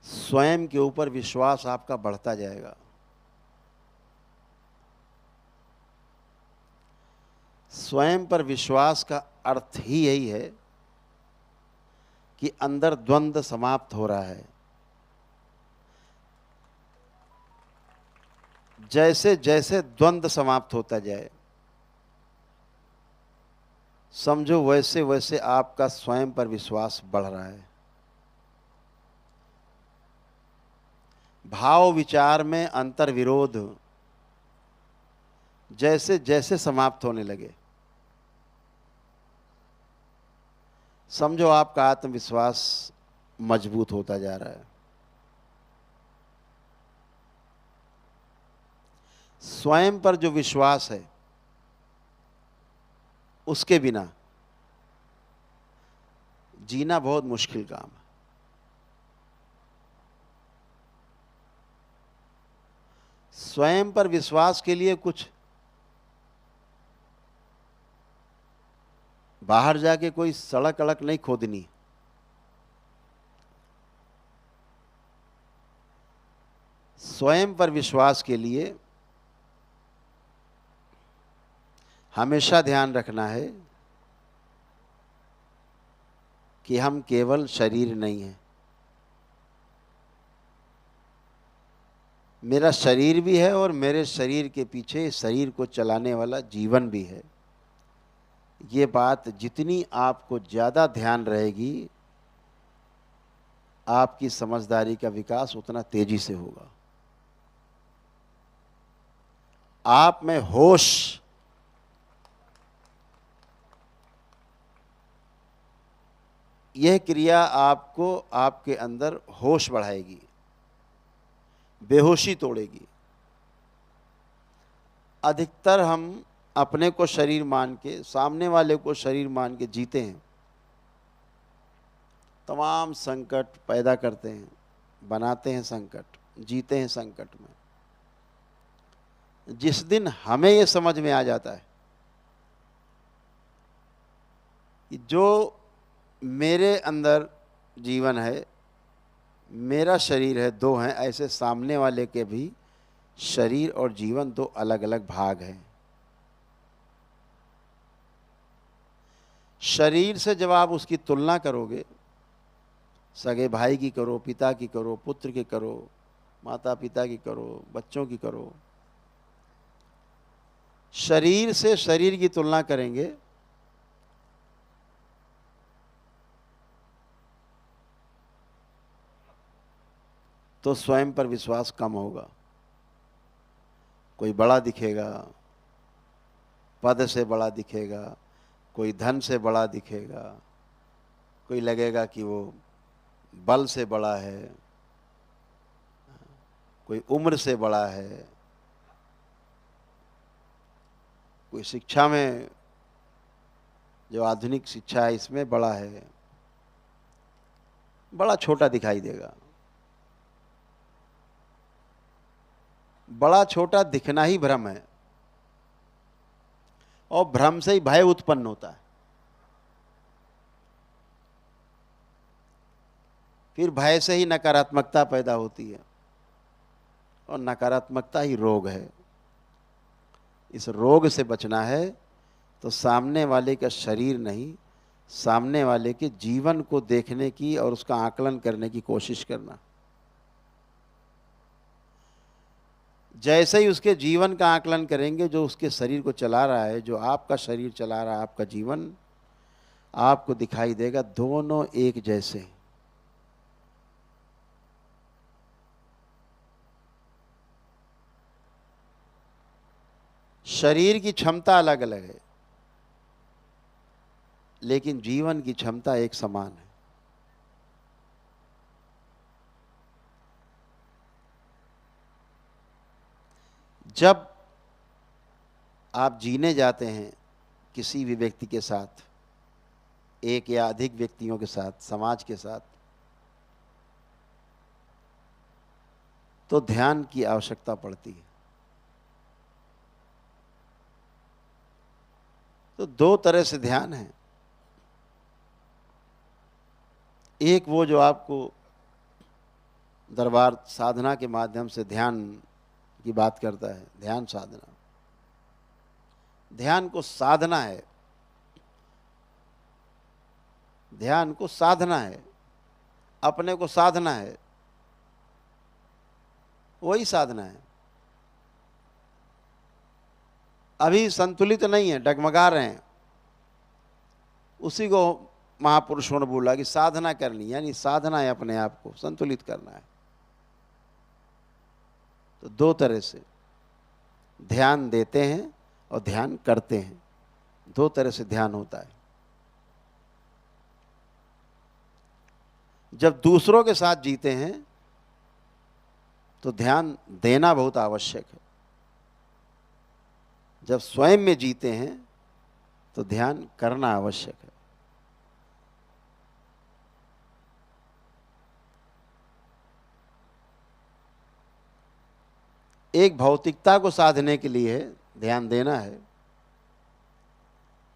Speaker 1: स्वयं के ऊपर विश्वास आपका बढ़ता जाएगा। स्वयं पर विश्वास का अर्थ ही यही है कि अंदर द्वंद्व समाप्त हो रहा है। जैसे जैसे द्वंद्व समाप्त होता जाए, समझो वैसे वैसे आपका स्वयं पर विश्वास बढ़ रहा है। भाव विचार में अंतर विरोध जैसे जैसे समाप्त होने लगे, समझो आपका आत्मविश्वास मजबूत होता जा रहा है। स्वयं पर जो विश्वास है, उसके बिना जीना बहुत मुश्किल काम है। स्वयं पर विश्वास के लिए कुछ बाहर जाके कोई सड़क अड़क नहीं खोदनी। स्वयं पर विश्वास के लिए हमेशा ध्यान रखना है कि हम केवल शरीर नहीं हैं। मेरा शरीर भी है और मेरे शरीर के पीछे शरीर को चलाने वाला जीवन भी है। ये बात जितनी आपको ज़्यादा ध्यान रहेगी, आपकी समझदारी का विकास उतना तेजी से होगा। आप में होश, यह क्रिया आपको आपके अंदर होश बढ़ाएगी, बेहोशी तोड़ेगी। अधिकतर हम अपने को शरीर मान के, सामने वाले को शरीर मान के जीते हैं। तमाम संकट पैदा करते हैं, बनाते हैं संकट, जीते हैं संकट में। जिस दिन हमें ये समझ में आ जाता है कि जो मेरे अंदर जीवन है, मेरा शरीर है, दो हैं, ऐसे सामने वाले के भी शरीर और जीवन दो अलग अलग भाग हैं। शरीर से जब आप उसकी तुलना करोगे, सगे भाई की करो, पिता की करो, पुत्र की करो, माता पिता की करो, बच्चों की करो, शरीर से शरीर की तुलना करेंगे तो स्वयं पर विश्वास कम होगा। कोई बड़ा दिखेगा, पद से बड़ा दिखेगा, कोई धन से बड़ा दिखेगा, कोई लगेगा कि वो बल से बड़ा है, कोई उम्र से बड़ा है। कोई शिक्षा में, जो आधुनिक शिक्षा है इसमें बड़ा है, बड़ा छोटा दिखाई देगा। बड़ा छोटा दिखना ही भ्रम है, और भ्रम से ही भय उत्पन्न होता है। फिर भय से ही नकारात्मकता पैदा होती है, और नकारात्मकता ही रोग है। इस रोग से बचना है तो सामने वाले का शरीर नहीं, सामने वाले के जीवन को देखने की और उसका आकलन करने की कोशिश करना। जैसे ही उसके जीवन का आकलन करेंगे, जो उसके शरीर को चला रहा है, जो आपका शरीर चला रहा है, आपका जीवन, आपको दिखाई देगा दोनों एक जैसे हैं। शरीर की क्षमता अलग अलग है, लेकिन जीवन की क्षमता एक समान है। जब आप जीने जाते हैं किसी भी व्यक्ति के साथ, एक या अधिक व्यक्तियों के साथ, समाज के साथ, तो ध्यान की आवश्यकता पड़ती है। तो दो तरह से ध्यान है। एक वो जो आपको दरबार साधना के माध्यम से ध्यान की बात करता है, ध्यान साधना। ध्यान को साधना है, ध्यान को साधना है, अपने को साधना है, वही साधना है। अभी संतुलित नहीं है, डगमगा रहे हैं, उसी को महापुरुषों ने बोला कि साधना करनी, यानी साधना है अपने आप को संतुलित करना है। तो दो तरह से ध्यान देते हैं और ध्यान करते हैं, दो तरह से ध्यान होता है। जब दूसरों के साथ जीते हैं तो ध्यान देना बहुत आवश्यक है। जब स्वयं में जीते हैं तो ध्यान करना आवश्यक है। एक भौतिकता को साधने के लिए ध्यान देना है,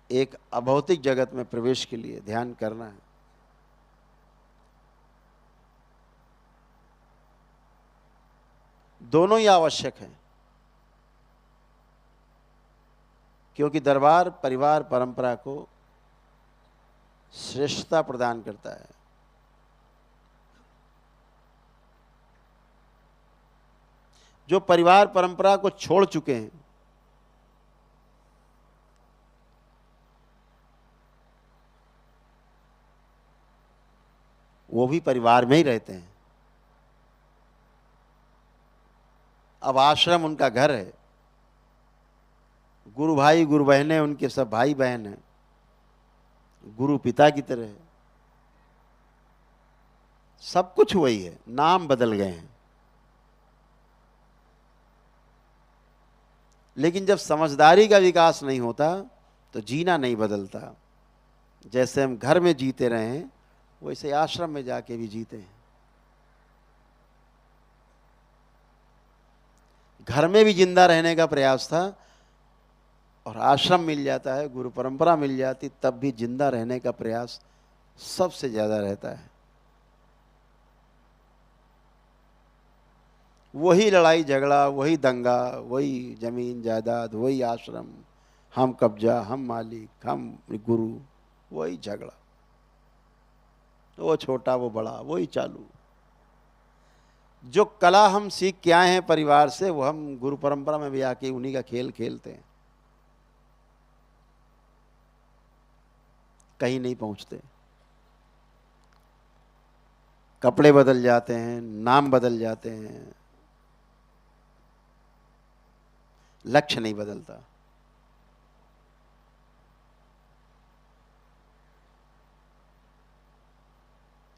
Speaker 1: एक अभौतिक जगत में प्रवेश के लिए ध्यान करना है। दोनों ही आवश्यक हैं, क्योंकि दरबार परिवार परंपरा को श्रेष्ठता प्रदान करता है। जो परिवार परंपरा को छोड़ चुके हैं, वो भी परिवार में ही रहते हैं। अब आश्रम उनका घर है, गुरु भाई गुरु बहनें उनके सब भाई बहन हैं, गुरु पिता की तरह है। सब कुछ वही है, नाम बदल गए हैं। लेकिन जब समझदारी का विकास नहीं होता तो जीना नहीं बदलता। जैसे हम घर में जीते रहे हैं, वैसे आश्रम में जाके भी जीते हैं। घर में भी जिंदा रहने का प्रयास था, और आश्रम मिल जाता है, गुरु परंपरा मिल जाती, तब भी जिंदा रहने का प्रयास सबसे ज्यादा रहता है। वही लड़ाई झगड़ा, वही दंगा, वही जमीन जायदाद, वही आश्रम, हम कब्जा, हम मालिक, हम गुरु, वही झगड़ा, वो छोटा वो बड़ा, वही चालू। जो कला हम सीख के आए हैं परिवार से, वो हम गुरु परंपरा में भी आके उन्हीं का खेल खेलते हैं, कहीं नहीं पहुंचते। कपड़े बदल जाते हैं, नाम बदल जाते हैं, लक्ष्य नहीं बदलता।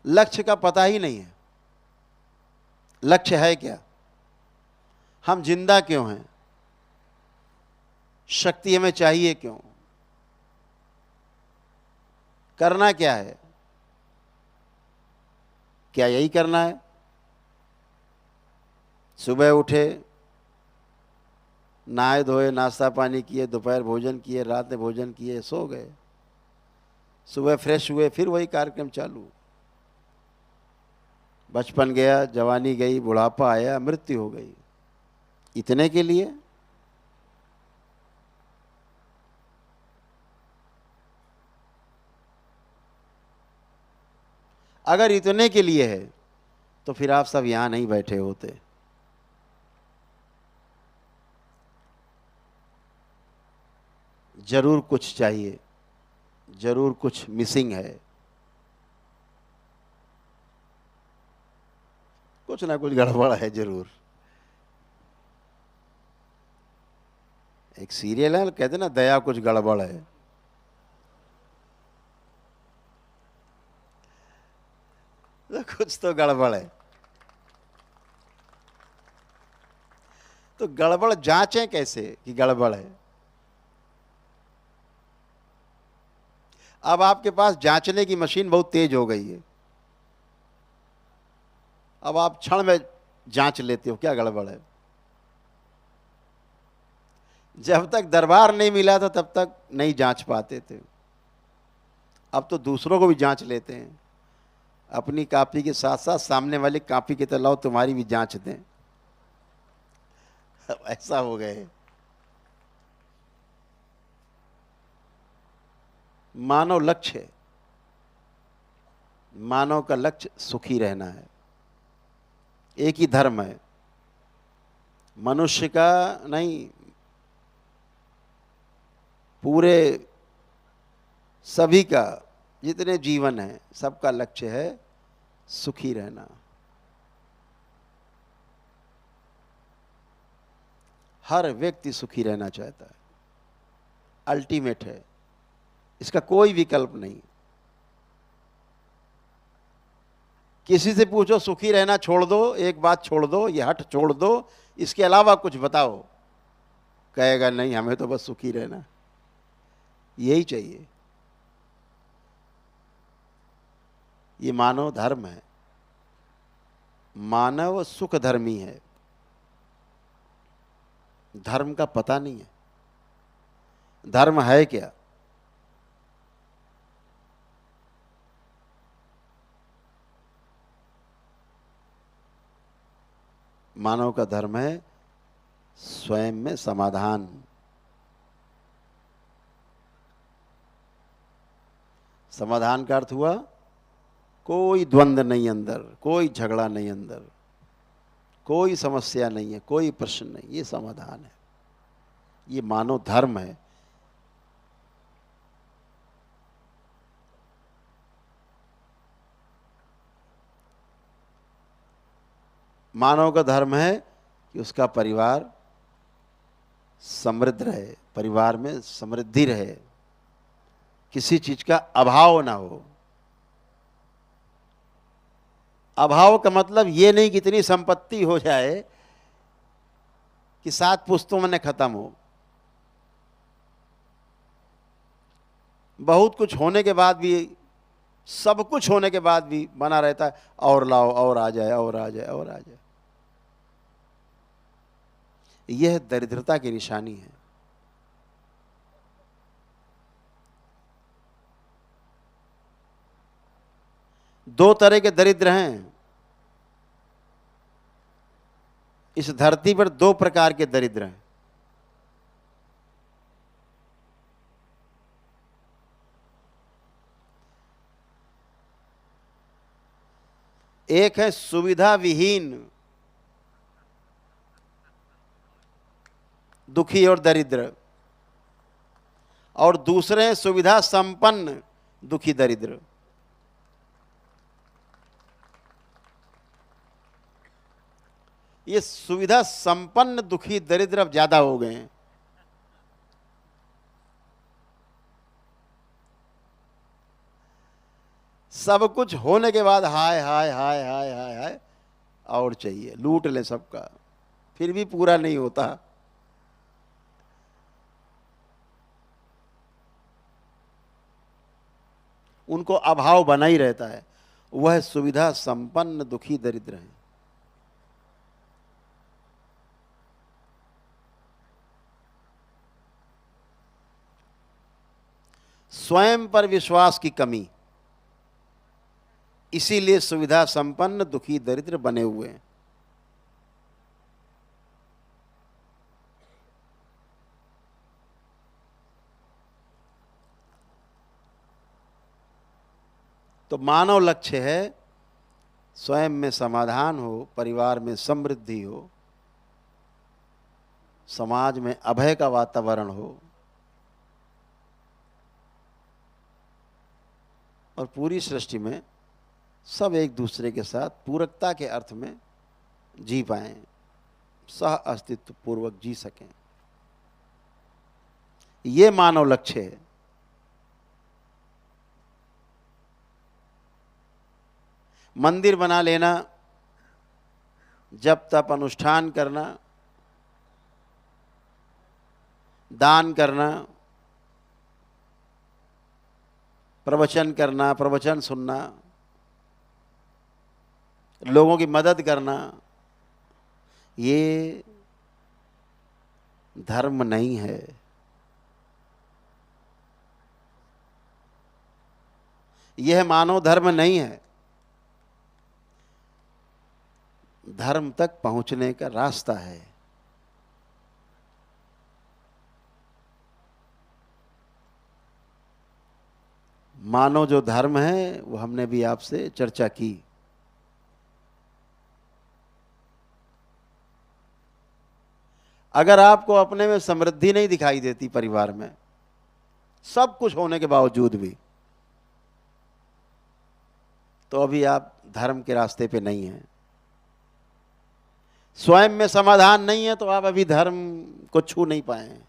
Speaker 1: लक्ष्य का पता ही नहीं है। लक्ष्य है क्या? हम जिंदा क्यों हैं? शक्ति हमें चाहिए क्यों? करना क्या है? क्या यही करना है? सुबह उठे, नहाए धोए, नाश्ता पानी किए, दोपहर भोजन किए, रात में भोजन किए, सो गए, सुबह फ्रेश हुए, फिर वही कार्यक्रम चालू। बचपन गया, जवानी गई, बुढ़ापा आया, मृत्यु हो गई। इतने के लिए? अगर इतने के लिए है तो फिर आप सब यहां नहीं बैठे होते। जरूर कुछ चाहिए, जरूर कुछ मिसिंग है, कुछ ना कुछ गड़बड़ है जरूर। एक सीरियल है, कहते ना, दया कुछ गड़बड़ है। तो कुछ तो गड़बड़ है। तो गड़बड़ जांचें कैसे कि गड़बड़ है? अब आपके पास जांचने की मशीन बहुत तेज हो गई है। अब आप क्षण में जांच लेते हो क्या गड़बड़ है। जब तक दरबार नहीं मिला था तब तक नहीं जांच पाते थे। अब तो दूसरों को भी जांच लेते हैं। अपनी कॉपी के साथ साथ सामने वाली कॉपी की तरह लाओ, तुम्हारी भी जांच दें। अब ऐसा हो गए। मानव लक्ष्य, मानव का लक्ष्य सुखी रहना है। एक ही धर्म है, मनुष्य का नहीं, पूरे सभी का, जितने जीवन है सबका लक्ष्य है सुखी रहना। हर व्यक्ति सुखी रहना चाहता है, अल्टीमेट है, इसका कोई विकल्प नहीं। किसी से पूछो सुखी रहना छोड़ दो, एक बात छोड़ दो, ये हट छोड़ दो, इसके अलावा कुछ बताओ, कहेगा नहीं हमें तो बस सुखी रहना, यही चाहिए। ये मानव धर्म है, मानव सुख धर्मी है। धर्म का पता नहीं है, धर्म है क्या? मानव का धर्म है स्वयं में समाधान। समाधान का अर्थ हुआ कोई द्वंद्व नहीं अंदर, कोई झगड़ा नहीं अंदर, कोई समस्या नहीं है, कोई प्रश्न नहीं, ये समाधान है। ये मानव धर्म है। मानव का धर्म है कि उसका परिवार समृद्ध रहे, परिवार में समृद्धि रहे, किसी चीज का अभाव ना हो। अभाव का मतलब ये नहीं कि इतनी संपत्ति हो जाए कि 7 पुश्तों में खत्म हो। बहुत कुछ होने के बाद भी, सब कुछ होने के बाद भी बना रहता है, और लाओ, और आ जाए, और आ जाए, और आ जाए। यह दरिद्रता की निशानी है। दो तरह के दरिद्र हैं इस धरती पर, 2 प्रकार के दरिद्र हैं। एक है सुविधा विहीन दुखी और दरिद्र, और दूसरे हैं सुविधा संपन्न दुखी दरिद्र। ये सुविधा संपन्न दुखी दरिद्र अब ज्यादा हो गए हैं। सब कुछ होने के बाद हाय हाय हाय हाय हाय हाय, और चाहिए, लूट ले सबका, फिर भी पूरा नहीं होता। उनको अभाव बना ही रहता है, वह सुविधा संपन्न दुखी दरिद्र हैं। स्वयं पर विश्वास की कमी, इसीलिए सुविधा संपन्न दुखी दरिद्र बने हुए हैं। तो मानव लक्ष्य है स्वयं में समाधान हो, परिवार में समृद्धि हो, समाज में अभय का वातावरण हो और पूरी सृष्टि में सब एक दूसरे के साथ पूरकता के अर्थ में जी पाएं, सह अस्तित्व पूर्वक जी सकें। ये मानव लक्ष्य है। मंदिर बना लेना, जप तप अनुष्ठान करना, दान करना, प्रवचन करना, प्रवचन सुनना, लोगों की मदद करना, ये धर्म नहीं है। यह मानव धर्म नहीं है। धर्म तक पहुंचने का रास्ता है। मानव जो धर्म है वो हमने भी आपसे चर्चा की। अगर आपको अपने में समृद्धि नहीं दिखाई देती, परिवार में सब कुछ होने के बावजूद भी, तो अभी आप धर्म के रास्ते पे नहीं हैं। स्वयं में समाधान नहीं है तो आप अभी धर्म को छू नहीं पाए हैं।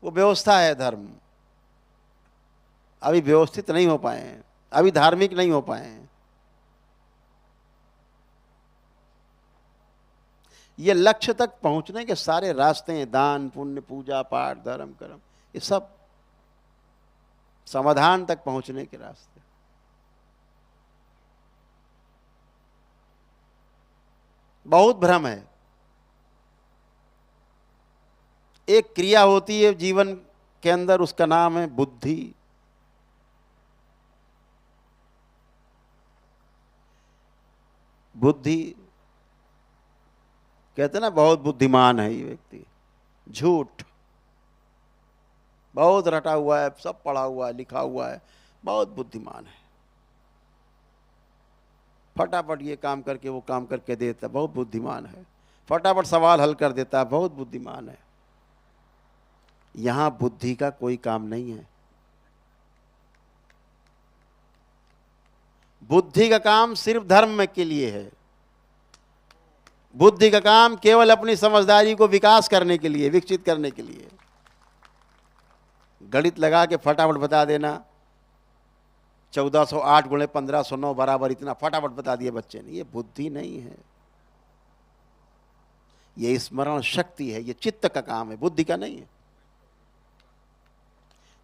Speaker 1: वो व्यवस्था है धर्म, अभी व्यवस्थित नहीं हो पाए हैं, अभी धार्मिक नहीं हो पाए हैं। ये लक्ष्य तक पहुंचने के सारे रास्ते हैं, दान पुण्य पूजा पाठ धर्म कर्म, ये सब समाधान तक पहुंचने के रास्ते। बहुत भ्रम है। एक क्रिया होती है जीवन के अंदर, उसका नाम है बुद्धि। बुद्धि कहते हैं ना, बहुत बुद्धिमान है ये व्यक्ति। झूठ। बहुत रटा हुआ है, सब पढ़ा हुआ है, लिखा हुआ है, बहुत बुद्धिमान है, फटाफट ये काम करके वो काम करके देता, बहुत बुद्धिमान है, फटाफट सवाल हल कर देता है, बहुत बुद्धिमान है। यहां बुद्धि का कोई काम नहीं है। बुद्धि का काम सिर्फ धर्म में के लिए है। बुद्धि का काम केवल अपनी समझदारी को विकास करने के लिए, विकसित करने के लिए। गणित लगा के फटाफट बता देना, 1408 गुणे 1509 बराबर इतना, फटाफट बता दिया बच्चे ने, ये बुद्धि नहीं है। ये स्मरण शक्ति है, ये चित्त का काम है, बुद्धि का नहीं है।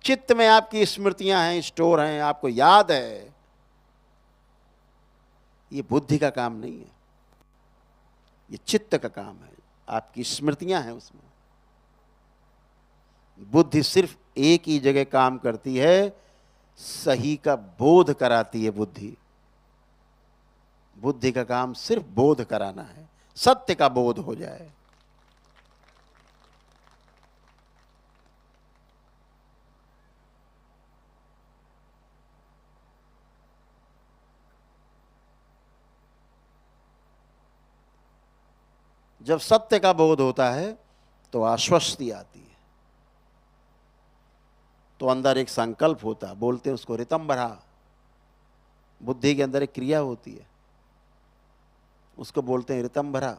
Speaker 1: चित्त में आपकी स्मृतियां हैं, स्टोर हैं, आपको याद है, ये बुद्धि का काम नहीं है, ये चित्त का काम है। आपकी स्मृतियां हैं उसमें। बुद्धि सिर्फ एक ही जगह काम करती है, सही का बोध कराती है बुद्धि। बुद्धि का काम सिर्फ बोध कराना है, सत्य का बोध हो जाए। जब सत्य का बोध होता है तो आश्वस्ति आती है, तो अंदर एक संकल्प होता है, बोलते हैं उसको ऋतंभरा। बुद्धि के अंदर एक क्रिया होती है, उसको बोलते हैं ऋतंभरा।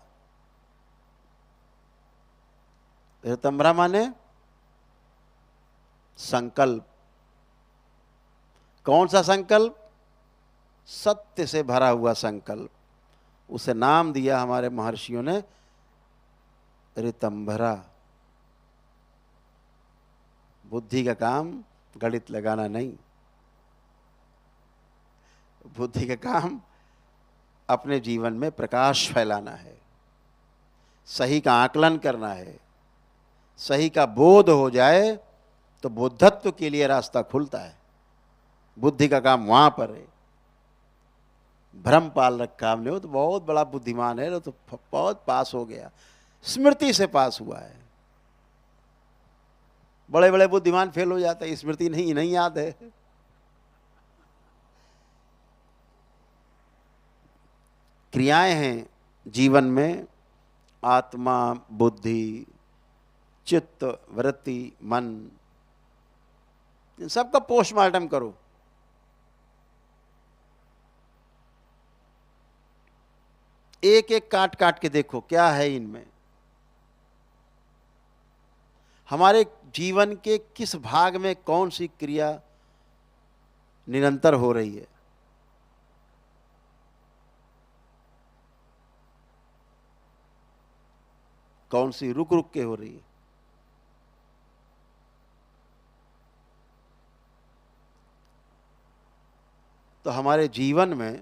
Speaker 1: ऋतंभरा माने संकल्प। कौन सा संकल्प? सत्य से भरा हुआ संकल्प। उसे नाम दिया हमारे महर्षियों ने ऋतंभरा। बुद्धि का काम गणित लगाना नहीं, बुद्धि का काम अपने जीवन में प्रकाश फैलाना है, सही का आकलन करना है। सही का बोध हो जाए तो बुद्धत्व के लिए रास्ता खुलता है। बुद्धि का काम वहां पर है। भ्रम पाल रखा हमने, वो तो बहुत बड़ा बुद्धिमान है, वो तो बहुत पास हो गया, स्मृति से पास हुआ है। बड़े बड़े बुद्धिमान फेल हो जाते हैं, स्मृति नहीं याद है। क्रियाएं हैं जीवन में, आत्मा, बुद्धि, चित्त, वृत्ति, मन, इन सबका पोस्टमार्टम करो। एक एक काट काट के देखो क्या है इनमें, हमारे जीवन के किस भाग में कौन सी क्रिया निरंतर हो रही है। कौन सी रुक रुक के हो रही है। तो हमारे जीवन में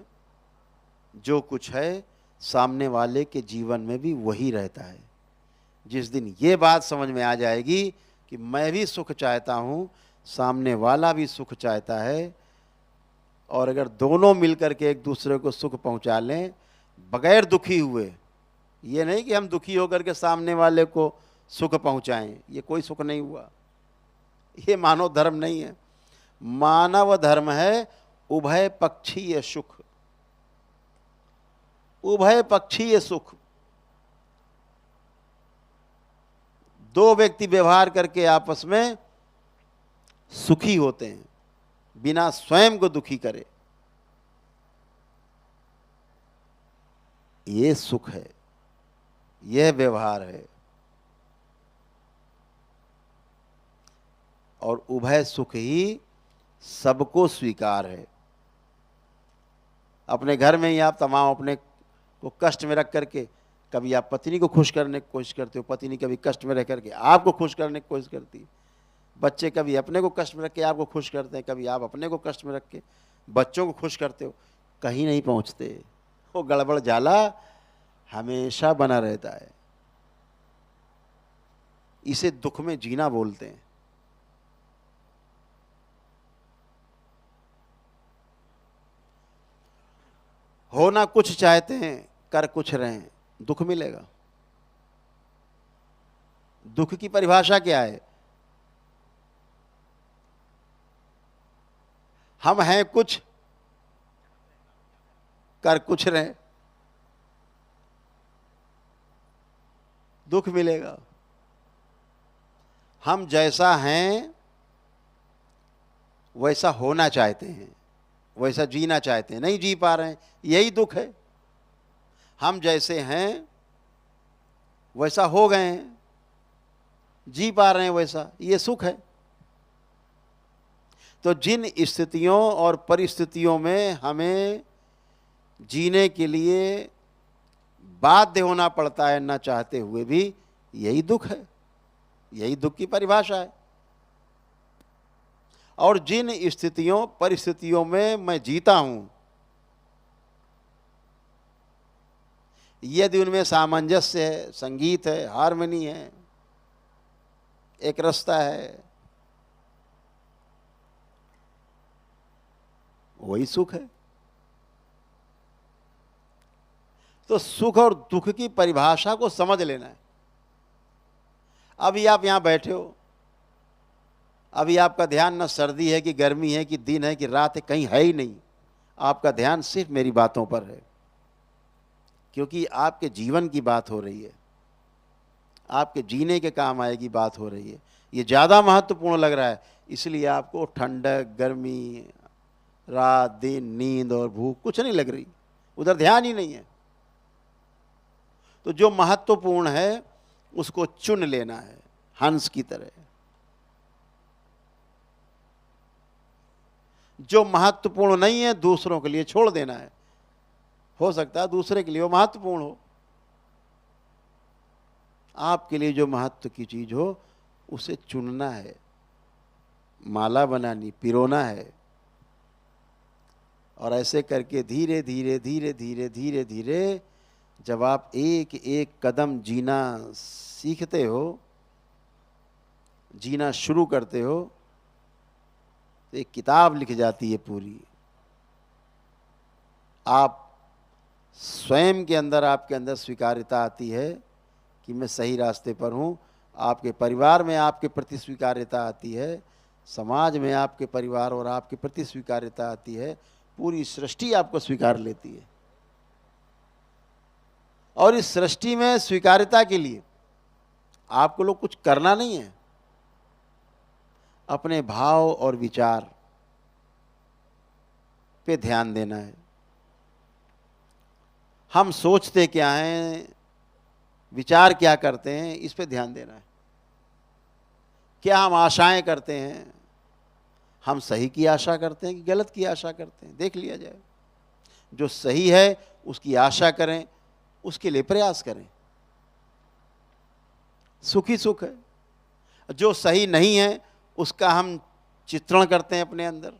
Speaker 1: जो कुछ है, सामने वाले के जीवन में भी वही रहता है। जिस दिन ये बात समझ में आ जाएगी कि मैं भी सुख चाहता हूँ, सामने वाला भी सुख चाहता है, और अगर दोनों मिलकर के एक दूसरे को सुख पहुँचा लें बगैर दुखी हुए, ये नहीं कि हम दुखी होकर के सामने वाले को सुख पहुँचाएं, ये कोई सुख नहीं हुआ। ये मानव धर्म नहीं है। मानव धर्म है उभय पक्षीय सुख, उभय पक्षीय सुख। दो व्यक्ति व्यवहार करके आपस में सुखी होते हैं बिना स्वयं को दुखी करे, ये सुख है, यह व्यवहार है। और उभय सुख ही सबको स्वीकार है। अपने घर में ही आप तमाम अपने को कष्ट में रख करके, कभी आप पत्नी को खुश करने की कोशिश करते हो, पत्नी कभी कष्ट में रह करके आपको खुश करने की कोशिश करती है, बच्चे कभी अपने को कष्ट में रख के आपको खुश करते हैं, कभी आप अपने को कष्ट में रख के बच्चों को खुश करते हो, कहीं नहीं पहुंचते। वो गड़बड़ जाला हमेशा बना रहता है। इसे दुख में जीना बोलते हैं। होना कुछ चाहते हैं, कर कुछ रहे हैं, दुख मिलेगा। दुख की परिभाषा क्या है? हम हैं कुछ, कर कुछ रहे, दुख मिलेगा। हम जैसा हैं वैसा होना चाहते हैं, वैसा जीना चाहते हैं, नहीं जी पा रहे हैं, यही दुख है। हम जैसे हैं वैसा हो गए हैं, जी पा रहे हैं वैसा, ये सुख है। तो जिन स्थितियों और परिस्थितियों में हमें जीने के लिए बाध्य होना पड़ता है ना चाहते हुए भी, यही दुख है, यही दुख की परिभाषा है। और जिन स्थितियों परिस्थितियों में मैं जीता हूं, यदि उनमें सामंजस्य है, संगीत है, हार्मनी है, एक रास्ता है, वही सुख है। तो सुख और दुख की परिभाषा को समझ लेना है। अभी आप यहां बैठे हो, अभी आपका ध्यान न सर्दी है कि गर्मी है कि दिन है कि रात है, कहीं है ही नहीं। आपका ध्यान सिर्फ मेरी बातों पर है, क्योंकि आपके जीवन की बात हो रही है, आपके जीने के काम आएगी बात हो रही है। ये ज़्यादा महत्वपूर्ण लग रहा है, इसलिए आपको ठंडक, गर्मी, रात, दिन, नींद और भूख कुछ नहीं लग रही, उधर ध्यान ही नहीं है। तो जो महत्वपूर्ण है उसको चुन लेना है, हंस की तरह। जो महत्वपूर्ण नहीं है दूसरों के लिए छोड़ देना है। हो सकता है दूसरे के लिए वो महत्वपूर्ण हो, आपके लिए जो महत्व की चीज हो उसे चुनना है। माला बनानी, पिरोना है। और ऐसे करके धीरे धीरे धीरे धीरे धीरे धीरे जब आप एक एक कदम जीना सीखते हो, जीना शुरू करते हो, तो एक किताब लिख जाती है पूरी। आप स्वयं के अंदर, आपके अंदर स्वीकार्यता आती है कि मैं सही रास्ते पर हूँ। आपके परिवार में आपके प्रति स्वीकार्यता आती है, समाज में आपके परिवार और आपके प्रति स्वीकार्यता आती है, पूरी सृष्टि आपको स्वीकार लेती है। और इस सृष्टि में स्वीकार्यता के लिए आपको लोग कुछ करना नहीं है, अपने भाव और विचार पे ध्यान देना है। हम सोचते क्या हैं, विचार क्या करते हैं, इस पे ध्यान देना है। क्या हम आशाएं करते हैं, हम सही की आशा करते हैं कि गलत की आशा करते हैं, देख लिया जाए। जो सही है उसकी आशा करें, उसके लिए प्रयास करें, सुखी सुख है। जो सही नहीं है उसका हम चित्रण करते हैं अपने अंदर,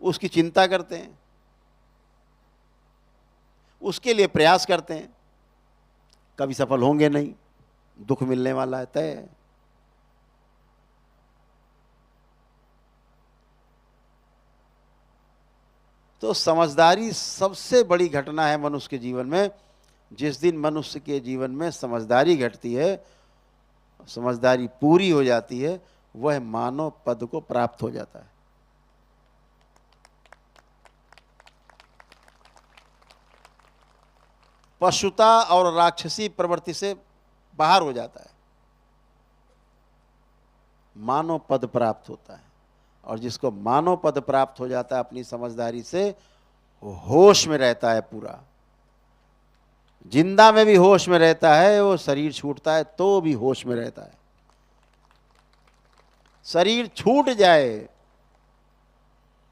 Speaker 1: उसकी चिंता करते हैं, उसके लिए प्रयास करते हैं। कभी सफल होंगे नहीं, दुख मिलने वाला है, तय है। तो समझदारी सबसे बड़ी घटना है मनुष्य के जीवन में। जिस दिन मनुष्य के जीवन में समझदारी घटती है, समझदारी पूरी हो जाती है, वह मानव पद को प्राप्त हो जाता है। पशुता और राक्षसी प्रवृत्ति से बाहर हो जाता है, मानव पद प्राप्त होता है। और जिसको मानव पद प्राप्त हो जाता है अपनी समझदारी से, वो होश में रहता है पूरा। जिंदा में भी होश में रहता है, वो शरीर छूटता है तो भी होश में रहता है। शरीर छूट जाए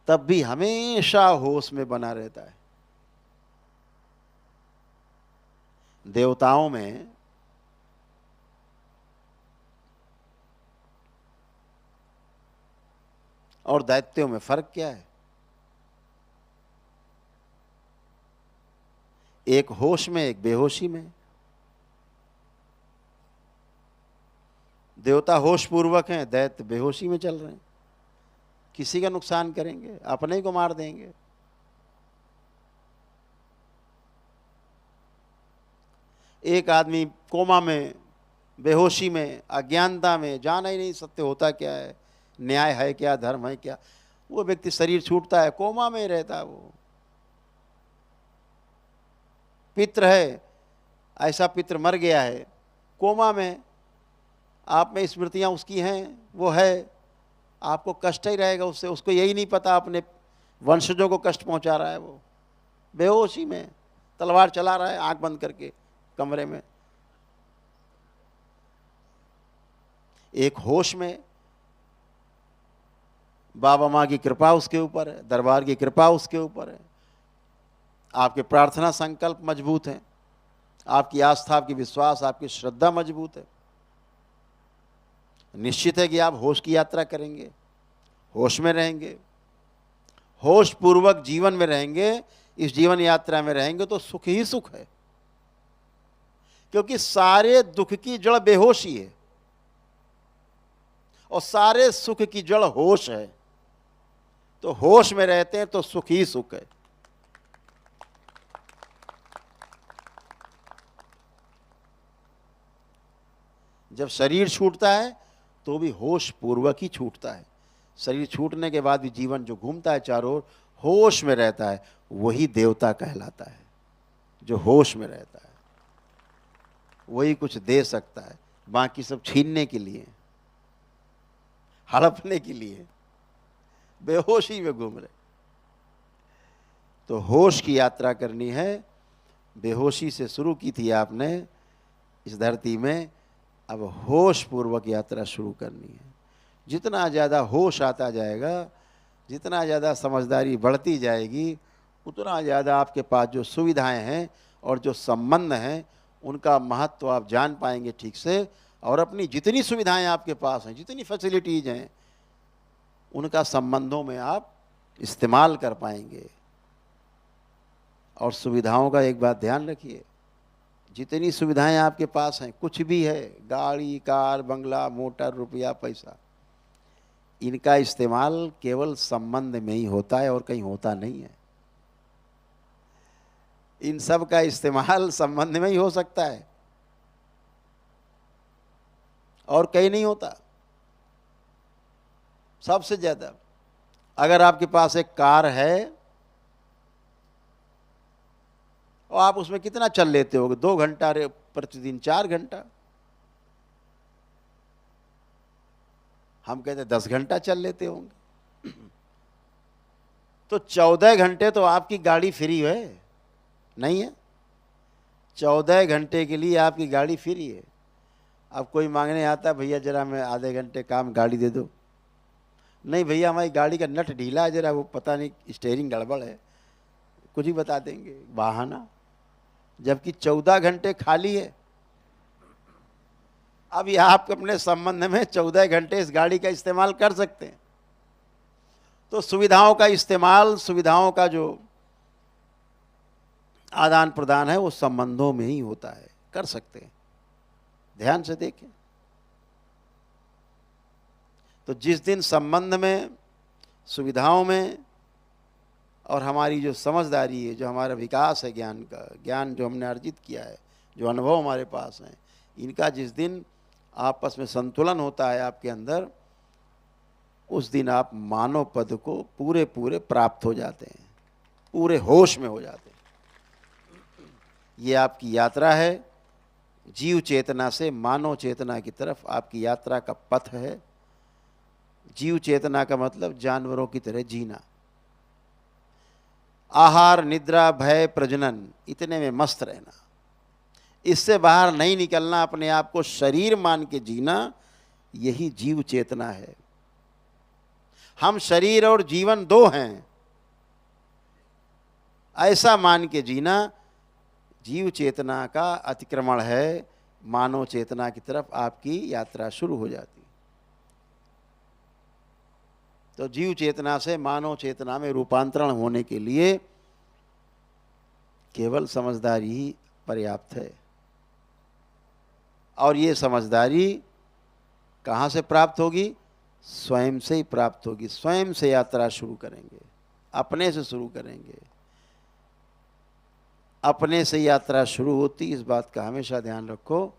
Speaker 1: तब भी हमेशा होश में बना रहता है। देवताओं में और दैत्यों में फर्क क्या है? एक होश में, एक बेहोशी में। देवता होश पूर्वक हैं, दैत्य बेहोशी में चल रहे हैं। किसी का नुकसान करेंगे, अपने ही को मार देंगे। एक आदमी कोमा में, बेहोशी में, अज्ञानता में, जाना ही नहीं सत्य होता क्या है, न्याय है क्या, धर्म है क्या। वो व्यक्ति शरीर छूटता है, कोमा में रहता है। वो पितृ है, ऐसा पितृ मर गया है, कोमा में, आप में स्मृतियां उसकी हैं, वो है, आपको कष्ट ही रहेगा उससे। उसको यही नहीं पता अपने वंशजों को कष्ट पहुंचा रहा है। वो बेहोशी में तलवार चला रहा है आंख बंद करके कमरे में। एक होश में, बाबा माँ की कृपा उसके ऊपर है, दरबार की कृपा उसके ऊपर है, आपके प्रार्थना संकल्प मजबूत हैं, आपकी आस्था, आपकी विश्वास, आपकी श्रद्धा मजबूत है। निश्चित है कि आप होश की यात्रा करेंगे, होश में रहेंगे, होश पूर्वक जीवन में रहेंगे। इस जीवन यात्रा में रहेंगे तो सुख ही सुख है, क्योंकि सारे दुख की जड़ बेहोशी है और सारे सुख की जड़ होश है। तो होश में रहते हैं तो सुख ही सुख है। जब शरीर छूटता है तो भी होश पूर्वक ही छूटता है। शरीर छूटने के बाद भी जीवन जो घूमता है चारों ओर, होश में रहता है, वही देवता कहलाता है। जो होश में रहता है वही कुछ दे सकता है, बाकी सब छीनने के लिए, हड़पने के लिए बेहोशी में घूम रहे। तो होश की यात्रा करनी है। बेहोशी से शुरू की थी आपने इस धरती में, अब होश पूर्वक यात्रा शुरू करनी है। जितना ज़्यादा होश आता जाएगा, जितना ज़्यादा समझदारी बढ़ती जाएगी, उतना ज़्यादा आपके पास जो सुविधाएं हैं और जो संबंध हैं उनका महत्व आप जान पाएंगे ठीक से। और अपनी जितनी सुविधाएं आपके पास हैं, जितनी फैसिलिटीज हैं, उनका संबंधों में आप इस्तेमाल कर पाएंगे। और सुविधाओं का एक बात ध्यान रखिए, जितनी सुविधाएं आपके पास हैं, कुछ भी है, गाड़ी, कार, बंगला, मोटर, रुपया, पैसा, इनका इस्तेमाल केवल संबंध में ही होता है और कहीं होता नहीं है। इन सब का इस्तेमाल संबंध में ही हो सकता है और कहीं नहीं होता। सबसे ज्यादा अगर आपके पास एक कार है और आप उसमें कितना चल लेते होगे? 2 घंटा प्रतिदिन, 4 घंटा। हम कहते हैं 10 घंटा चल लेते होंगे। तो 14 घंटे तो आपकी गाड़ी फ्री है, नहीं है? 14 घंटे के लिए आपकी गाड़ी फ्री है। अब कोई मांगने आता, भैया जरा मैं आधे घंटे काम गाड़ी दे दो। नहीं भैया, हमारी गाड़ी का नट ढीला है, जरा वो पता नहीं स्टीयरिंग गड़बड़ है, कुछ ही बता देंगे, बहाना। जबकि 14 घंटे खाली है। अभी आप अपने संबंध में 14 घंटे इस गाड़ी का इस्तेमाल कर सकते हैं। तो सुविधाओं का इस्तेमाल, सुविधाओं का जो आदान प्रदान है, वो संबंधों में ही होता है, कर सकते हैं। ध्यान से देखें। तो जिस दिन संबंध में, सुविधाओं में और हमारी जो समझदारी है, जो हमारा विकास है ज्ञान का, ज्ञान जो हमने अर्जित किया है, जो अनुभव हमारे पास हैं, इनका जिस दिन आपस में संतुलन होता है आपके अंदर, उस दिन आप मानव पद को पूरे पूरे प्राप्त हो जाते हैं, पूरे होश में हो जाते हैं। ये आपकी यात्रा है, जीव चेतना से मानव चेतना की तरफ आपकी यात्रा का पथ है। जीव चेतना का मतलब जानवरों की तरह जीना, आहार, निद्रा, भय, प्रजनन, इतने में मस्त रहना, इससे बाहर नहीं निकलना, अपने आप को शरीर मान के जीना, यही जीव चेतना है। हम शरीर और जीवन दो हैं, ऐसा मान के जीना जीव चेतना का अतिक्रमण है। मानव चेतना की तरफ आपकी यात्रा शुरू हो जाती। तो जीव चेतना से मानव चेतना में रूपांतरण होने के लिए केवल समझदारी ही पर्याप्त है। और ये समझदारी कहाँ से प्राप्त होगी? स्वयं से ही प्राप्त होगी। स्वयं से यात्रा शुरू करेंगे, अपने से शुरू करेंगे। अपने से यात्रा शुरू होती, इस बात का हमेशा ध्यान रखो।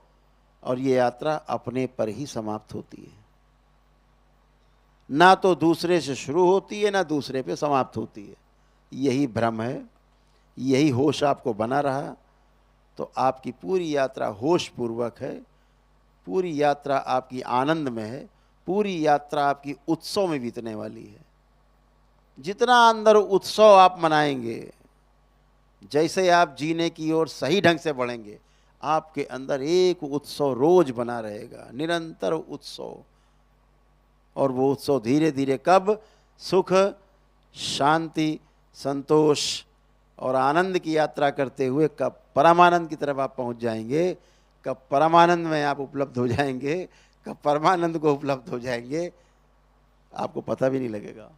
Speaker 1: और ये यात्रा अपने पर ही समाप्त होती है, ना तो दूसरे से शुरू होती है, ना दूसरे पे समाप्त होती है। यही भ्रम है, यही होश आपको बना रहा तो आपकी पूरी यात्रा होश पूर्वक है, पूरी यात्रा आपकी आनंद में है, पूरी यात्रा आपकी उत्सव में बीतने वाली है। जितना अंदर उत्सव आप मनाएंगे, जैसे आप जीने की ओर सही ढंग से बढ़ेंगे, आपके अंदर एक उत्सव रोज बना रहेगा, निरंतर उत्सव। और वो उत्सव धीरे धीरे कब सुख, शांति, संतोष और आनंद की यात्रा करते हुए कब परमानंद की तरफ आप पहुंच जाएंगे, कब परमानंद में आप उपलब्ध हो जाएंगे, कब परमानंद को उपलब्ध हो जाएंगे, आपको पता भी नहीं लगेगा।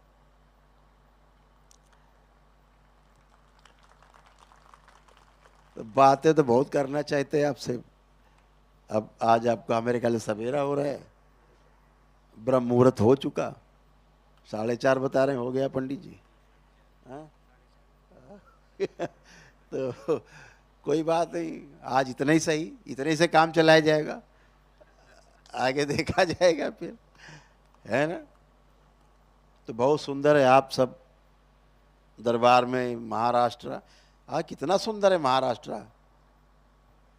Speaker 1: तो बातें तो बहुत करना चाहते हैं आपसे। अब आज आपका मेरे ख्याल से सवेरा हो रहा है, ब्रह्म मुहूर्त हो चुका, 4:30 बता रहे हैं, हो गया पंडित जी। हाँ? तो कोई बात नहीं, आज इतना ही सही, इतने से काम चलाया जाएगा, आगे देखा जाएगा फिर, है ना। तो बहुत सुंदर है आप सब दरबार में। महाराष्ट्र कितना सुंदर है महाराष्ट्र।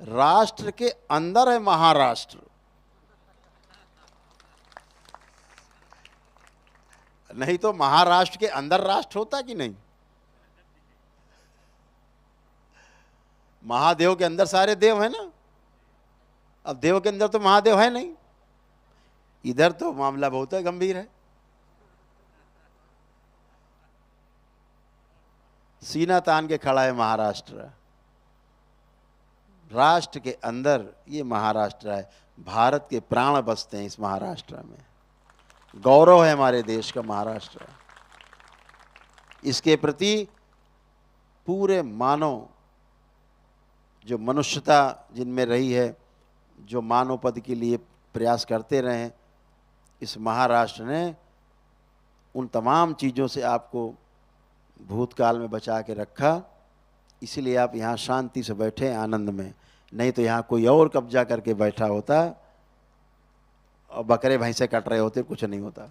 Speaker 1: राष्ट्र के अंदर है महाराष्ट्र। नहीं तो महाराष्ट्र के अंदर राष्ट्र होता कि नहीं? महादेव के अंदर सारे देव है ना। अब देव के अंदर तो महादेव है नहीं, इधर तो मामला बहुत है गंभीर है। सीना तान के खड़ा है महाराष्ट्र। राष्ट्र के अंदर ये महाराष्ट्र है। भारत के प्राण बसते हैं इस महाराष्ट्र में। गौरव है हमारे देश का महाराष्ट्र। इसके प्रति पूरे मानव जो मनुष्यता जिनमें रही है, जो मानव पद के लिए प्रयास करते रहे हैं, इस महाराष्ट्र ने उन तमाम चीज़ों से आपको भूतकाल में बचा के रखा। इसीलिए आप यहाँ शांति से बैठे हैं, आनंद में। नहीं तो यहाँ कोई और कब्जा करके बैठा होता और बकरे भैंसे कट रहे होते, कुछ नहीं होता।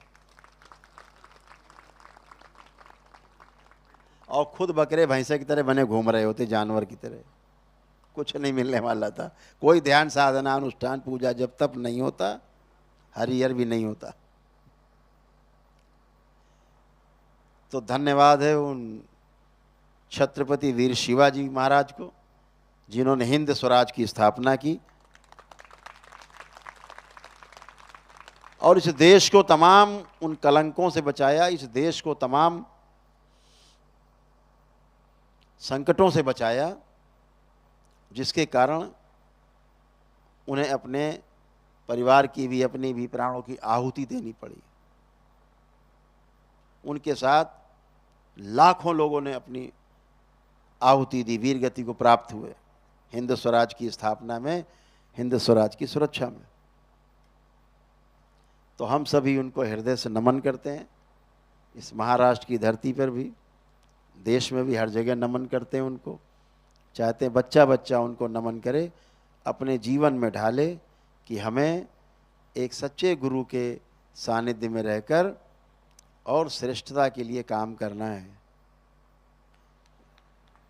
Speaker 1: और खुद बकरे भैंसे की तरह बने घूम रहे होते, जानवर की तरह, कुछ नहीं मिलने वाला था। कोई ध्यान साधना अनुष्ठान पूजा जब तक नहीं होता, हरिहर भी नहीं होता। तो धन्यवाद है उन छत्रपति वीर शिवाजी महाराज को, जिन्होंने हिंद स्वराज की स्थापना की और इस देश को तमाम उन कलंकों से बचाया, इस देश को तमाम संकटों से बचाया, जिसके कारण उन्हें अपने परिवार की भी, अपनी भी प्राणों की आहुति देनी पड़ी। उनके साथ लाखों लोगों ने अपनी आहुति दी, वीर गति को प्राप्त हुए हिंद स्वराज की स्थापना में, हिंद स्वराज की सुरक्षा में। तो हम सभी उनको हृदय से नमन करते हैं। इस महाराष्ट्र की धरती पर भी, देश में भी, हर जगह नमन करते हैं उनको। चाहते हैं बच्चा बच्चा उनको नमन करे, अपने जीवन में ढाले कि हमें एक सच्चे गुरु के सानिध्य में रहकर और श्रेष्ठता के लिए काम करना है।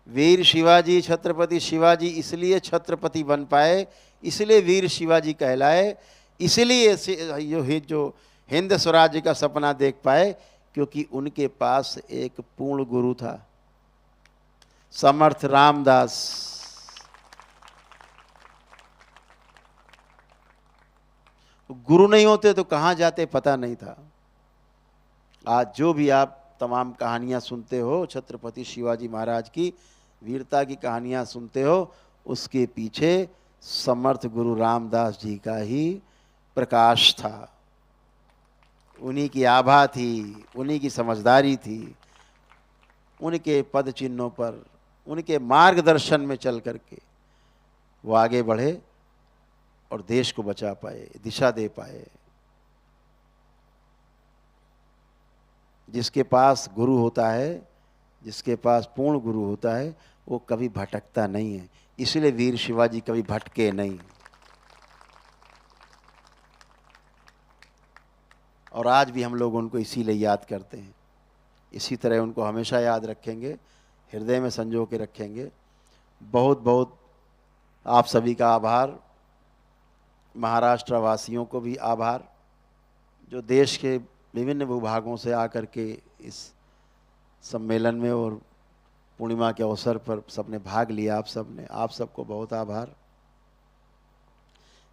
Speaker 1: वीर शिवाजी, छत्रपति शिवाजी इसलिए छत्रपति बन पाए, इसलिए वीर शिवाजी कहलाए, इसलिए जो हिंद स्वराज्य का सपना देख पाए, क्योंकि उनके पास एक पूर्ण गुरु था, समर्थ रामदास। गुरु नहीं होते तो कहाँ जाते पता नहीं था। आज जो भी आप तमाम कहानियाँ सुनते हो छत्रपति शिवाजी महाराज की, वीरता की कहानियाँ सुनते हो, उसके पीछे समर्थ गुरु रामदास जी का ही प्रकाश था। उन्हीं की आभा थी, उन्हीं की समझदारी थी। उनके पद चिन्हों पर, उनके मार्गदर्शन में चल करके वो आगे बढ़े और देश को बचा पाए, दिशा दे पाए। जिसके पास गुरु होता है, जिसके पास पूर्ण गुरु होता है, वो कभी भटकता नहीं है। इसलिए वीर शिवाजी कभी भटके नहीं। और आज भी हम लोग उनको इसीलिए याद करते हैं। इसी तरह उनको हमेशा याद रखेंगे, हृदय में संजो के रखेंगे। बहुत बहुत आप सभी का आभार, महाराष्ट्र वासियों को भी आभार, जो देश के विभिन्न भूभागों से आकर के इस सम्मेलन में और पूर्णिमा के अवसर पर सबने भाग लिया। आप सबको बहुत आभार।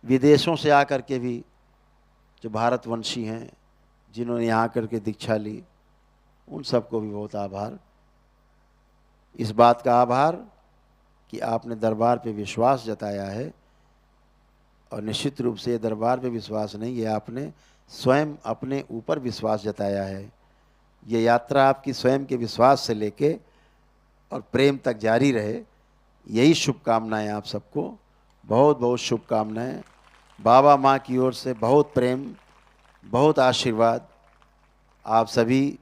Speaker 1: विदेशों से आकर के भी जो भारतवंशी हैं, जिन्होंने यहाँ आकर के दीक्षा ली, उन सबको भी बहुत आभार। इस बात का आभार कि आपने दरबार पे विश्वास जताया है, और निश्चित रूप से दरबार पे विश्वास नहीं, ये आपने स्वयं अपने ऊपर विश्वास जताया है। ये यात्रा आपकी स्वयं के विश्वास से लेके और प्रेम तक जारी रहे, यही शुभकामनाएं आप सबको। बहुत बहुत शुभकामनाएं। बाबा माँ की ओर से बहुत प्रेम, बहुत आशीर्वाद। आप सभी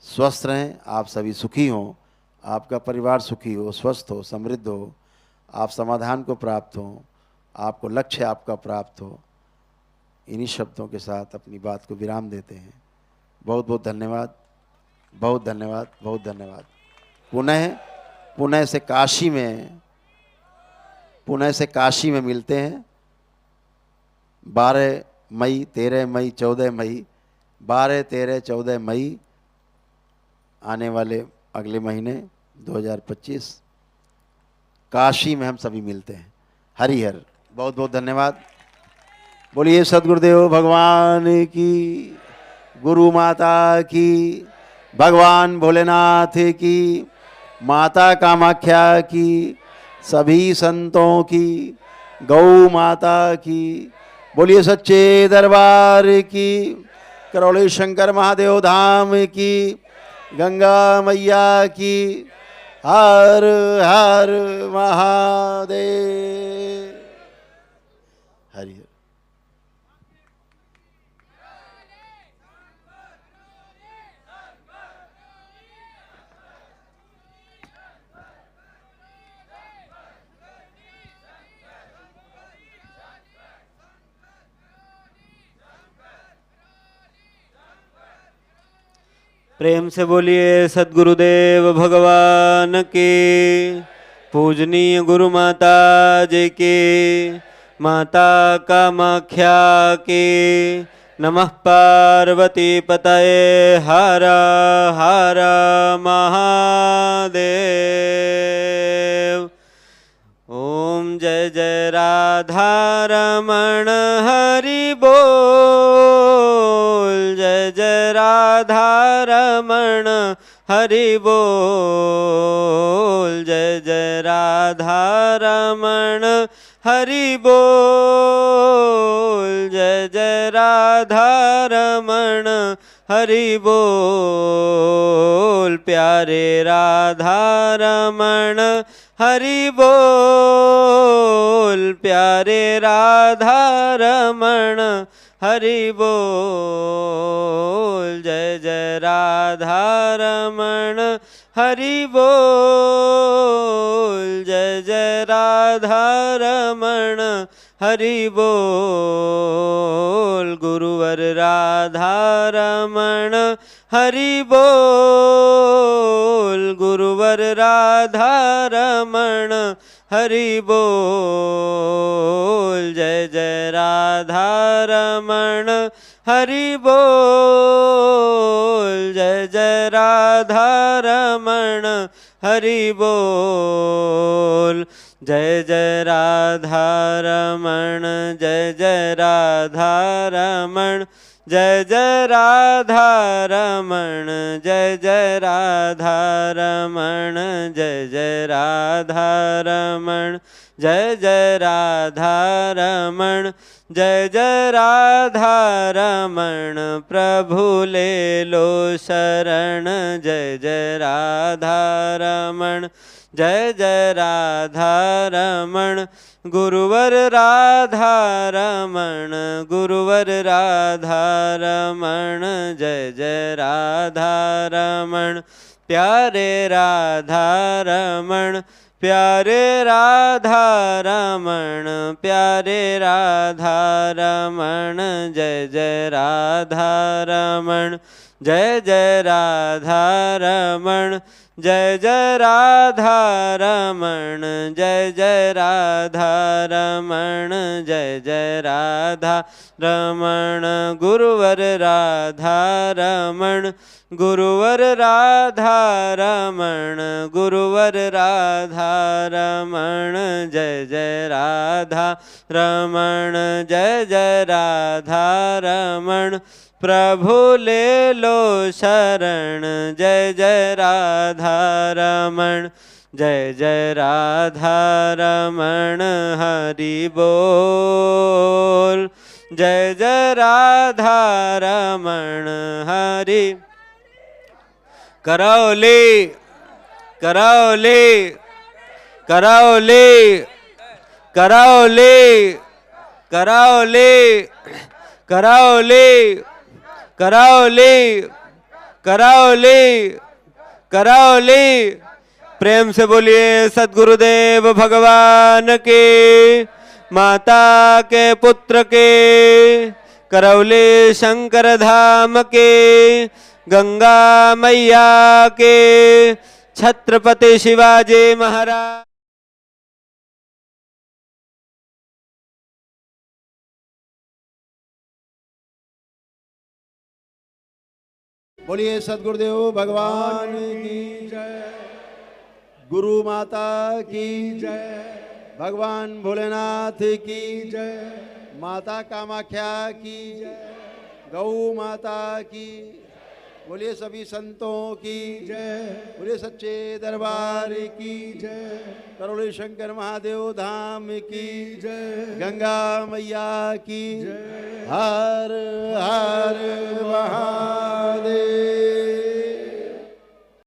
Speaker 1: स्वस्थ रहें, आप सभी सुखी हों, आपका परिवार सुखी हो, स्वस्थ हो, समृद्ध हो, आप समाधान को प्राप्त हों, आपको लक्ष्य आपका प्राप्त हो। इन्हीं शब्दों के साथ अपनी बात को विराम देते हैं। बहुत बहुत धन्यवाद, बहुत धन्यवाद, बहुत धन्यवाद। पुनः से काशी में मिलते हैं। 12 मई, 13 मई, 14 मई, 12, 13, 14 मई आने वाले अगले महीने 2025 काशी में हम सभी मिलते हैं। हरिहर। बहुत बहुत धन्यवाद। बोलिए सद्गुरुदेव भगवान की, गुरु माता की, भगवान भोलेनाथ की, माता कामाख्या की, सभी संतों की, गौ माता की, बोलिए सच्चे दरबार की, करौली शंकर महादेव धाम की, गंगा मैया की, हर हर महादेव। हरि हर।
Speaker 3: प्रेम से बोलिए सद्गुरुदेव भगवान के। पूजनीय गुरु माता जी के, माता कामाख्या के। नमः पार्वती पतये, हर हर महादेव। ओम जय जय राधा रमण हरि बोल, जय जय राधा रमण हरि बोल, जय जय राधा रमण हरि बोल, जय जय राधा रमण हरि बोल। प्यारे राधा रमण हरि बोल, प्यारे राधा रमण हरि बोल, जय जय राधा रमण हरि बोल, जय जय राधा रमण हरि बोल। गुरुवर राधा रमण हरि बोल, गुरुवर राधा रमण हरि बोल, जय जय राधा रमण हरि बोल, जय जय राधा रमण हरि बोल, जय जय राधा रमण, जय जय राधा रमण, जय जय राधा रमण, जय जय राधा रमण, जय जय राधा रमण, जय जय राधा रमण, जय जय राधा रमण। प्रभु ले लो शरण, जय जय राधा रमण, जय जय राधा रमण। गुरुवर राधा रमण, गुरुवर राधा रमण, जय जय राधा रमण। प्यारे राधा रमण, प्यारे राधा रमण, प्यारे राधा रमण, जय जय राधा रमण, जय जय राधा रमण, जय जय राधा रमण, जय जय राधा रमण, जय जय राधा रमण। गुरुवर राधा रमण, गुरुवर राधा रमण, गुरुवर राधा रमण, जय जय राधा रमण, जय जय राधा रमण। प्रभु ले लो शरण, जय जय राधा रमण, जय जय राधा रमण हरि बोल, जय जय राधा रमण हरि। करौली करौली करौली करौली करौली करौली करौली करौली करौली। प्रेम से बोलिए सद्गुरुदेव भगवान के, माता के पुत्र के, करौली शंकर धाम के, गंगा मैया के, छत्रपति शिवाजी महाराज।
Speaker 1: बोलिए सद्गुरुदेव भगवान की
Speaker 2: जय,
Speaker 1: गुरु माता की
Speaker 2: जय,
Speaker 1: भगवान भोलेनाथ की
Speaker 2: जय,
Speaker 1: माता कामाख्या की गौ माता की बोलिए सभी संतों की
Speaker 2: जय
Speaker 1: बोलिए सच्चे दरबार की
Speaker 2: जय
Speaker 1: करोड़े शंकर महादेव धाम की
Speaker 2: जय
Speaker 1: गंगा मैया की
Speaker 2: जय
Speaker 1: हर हर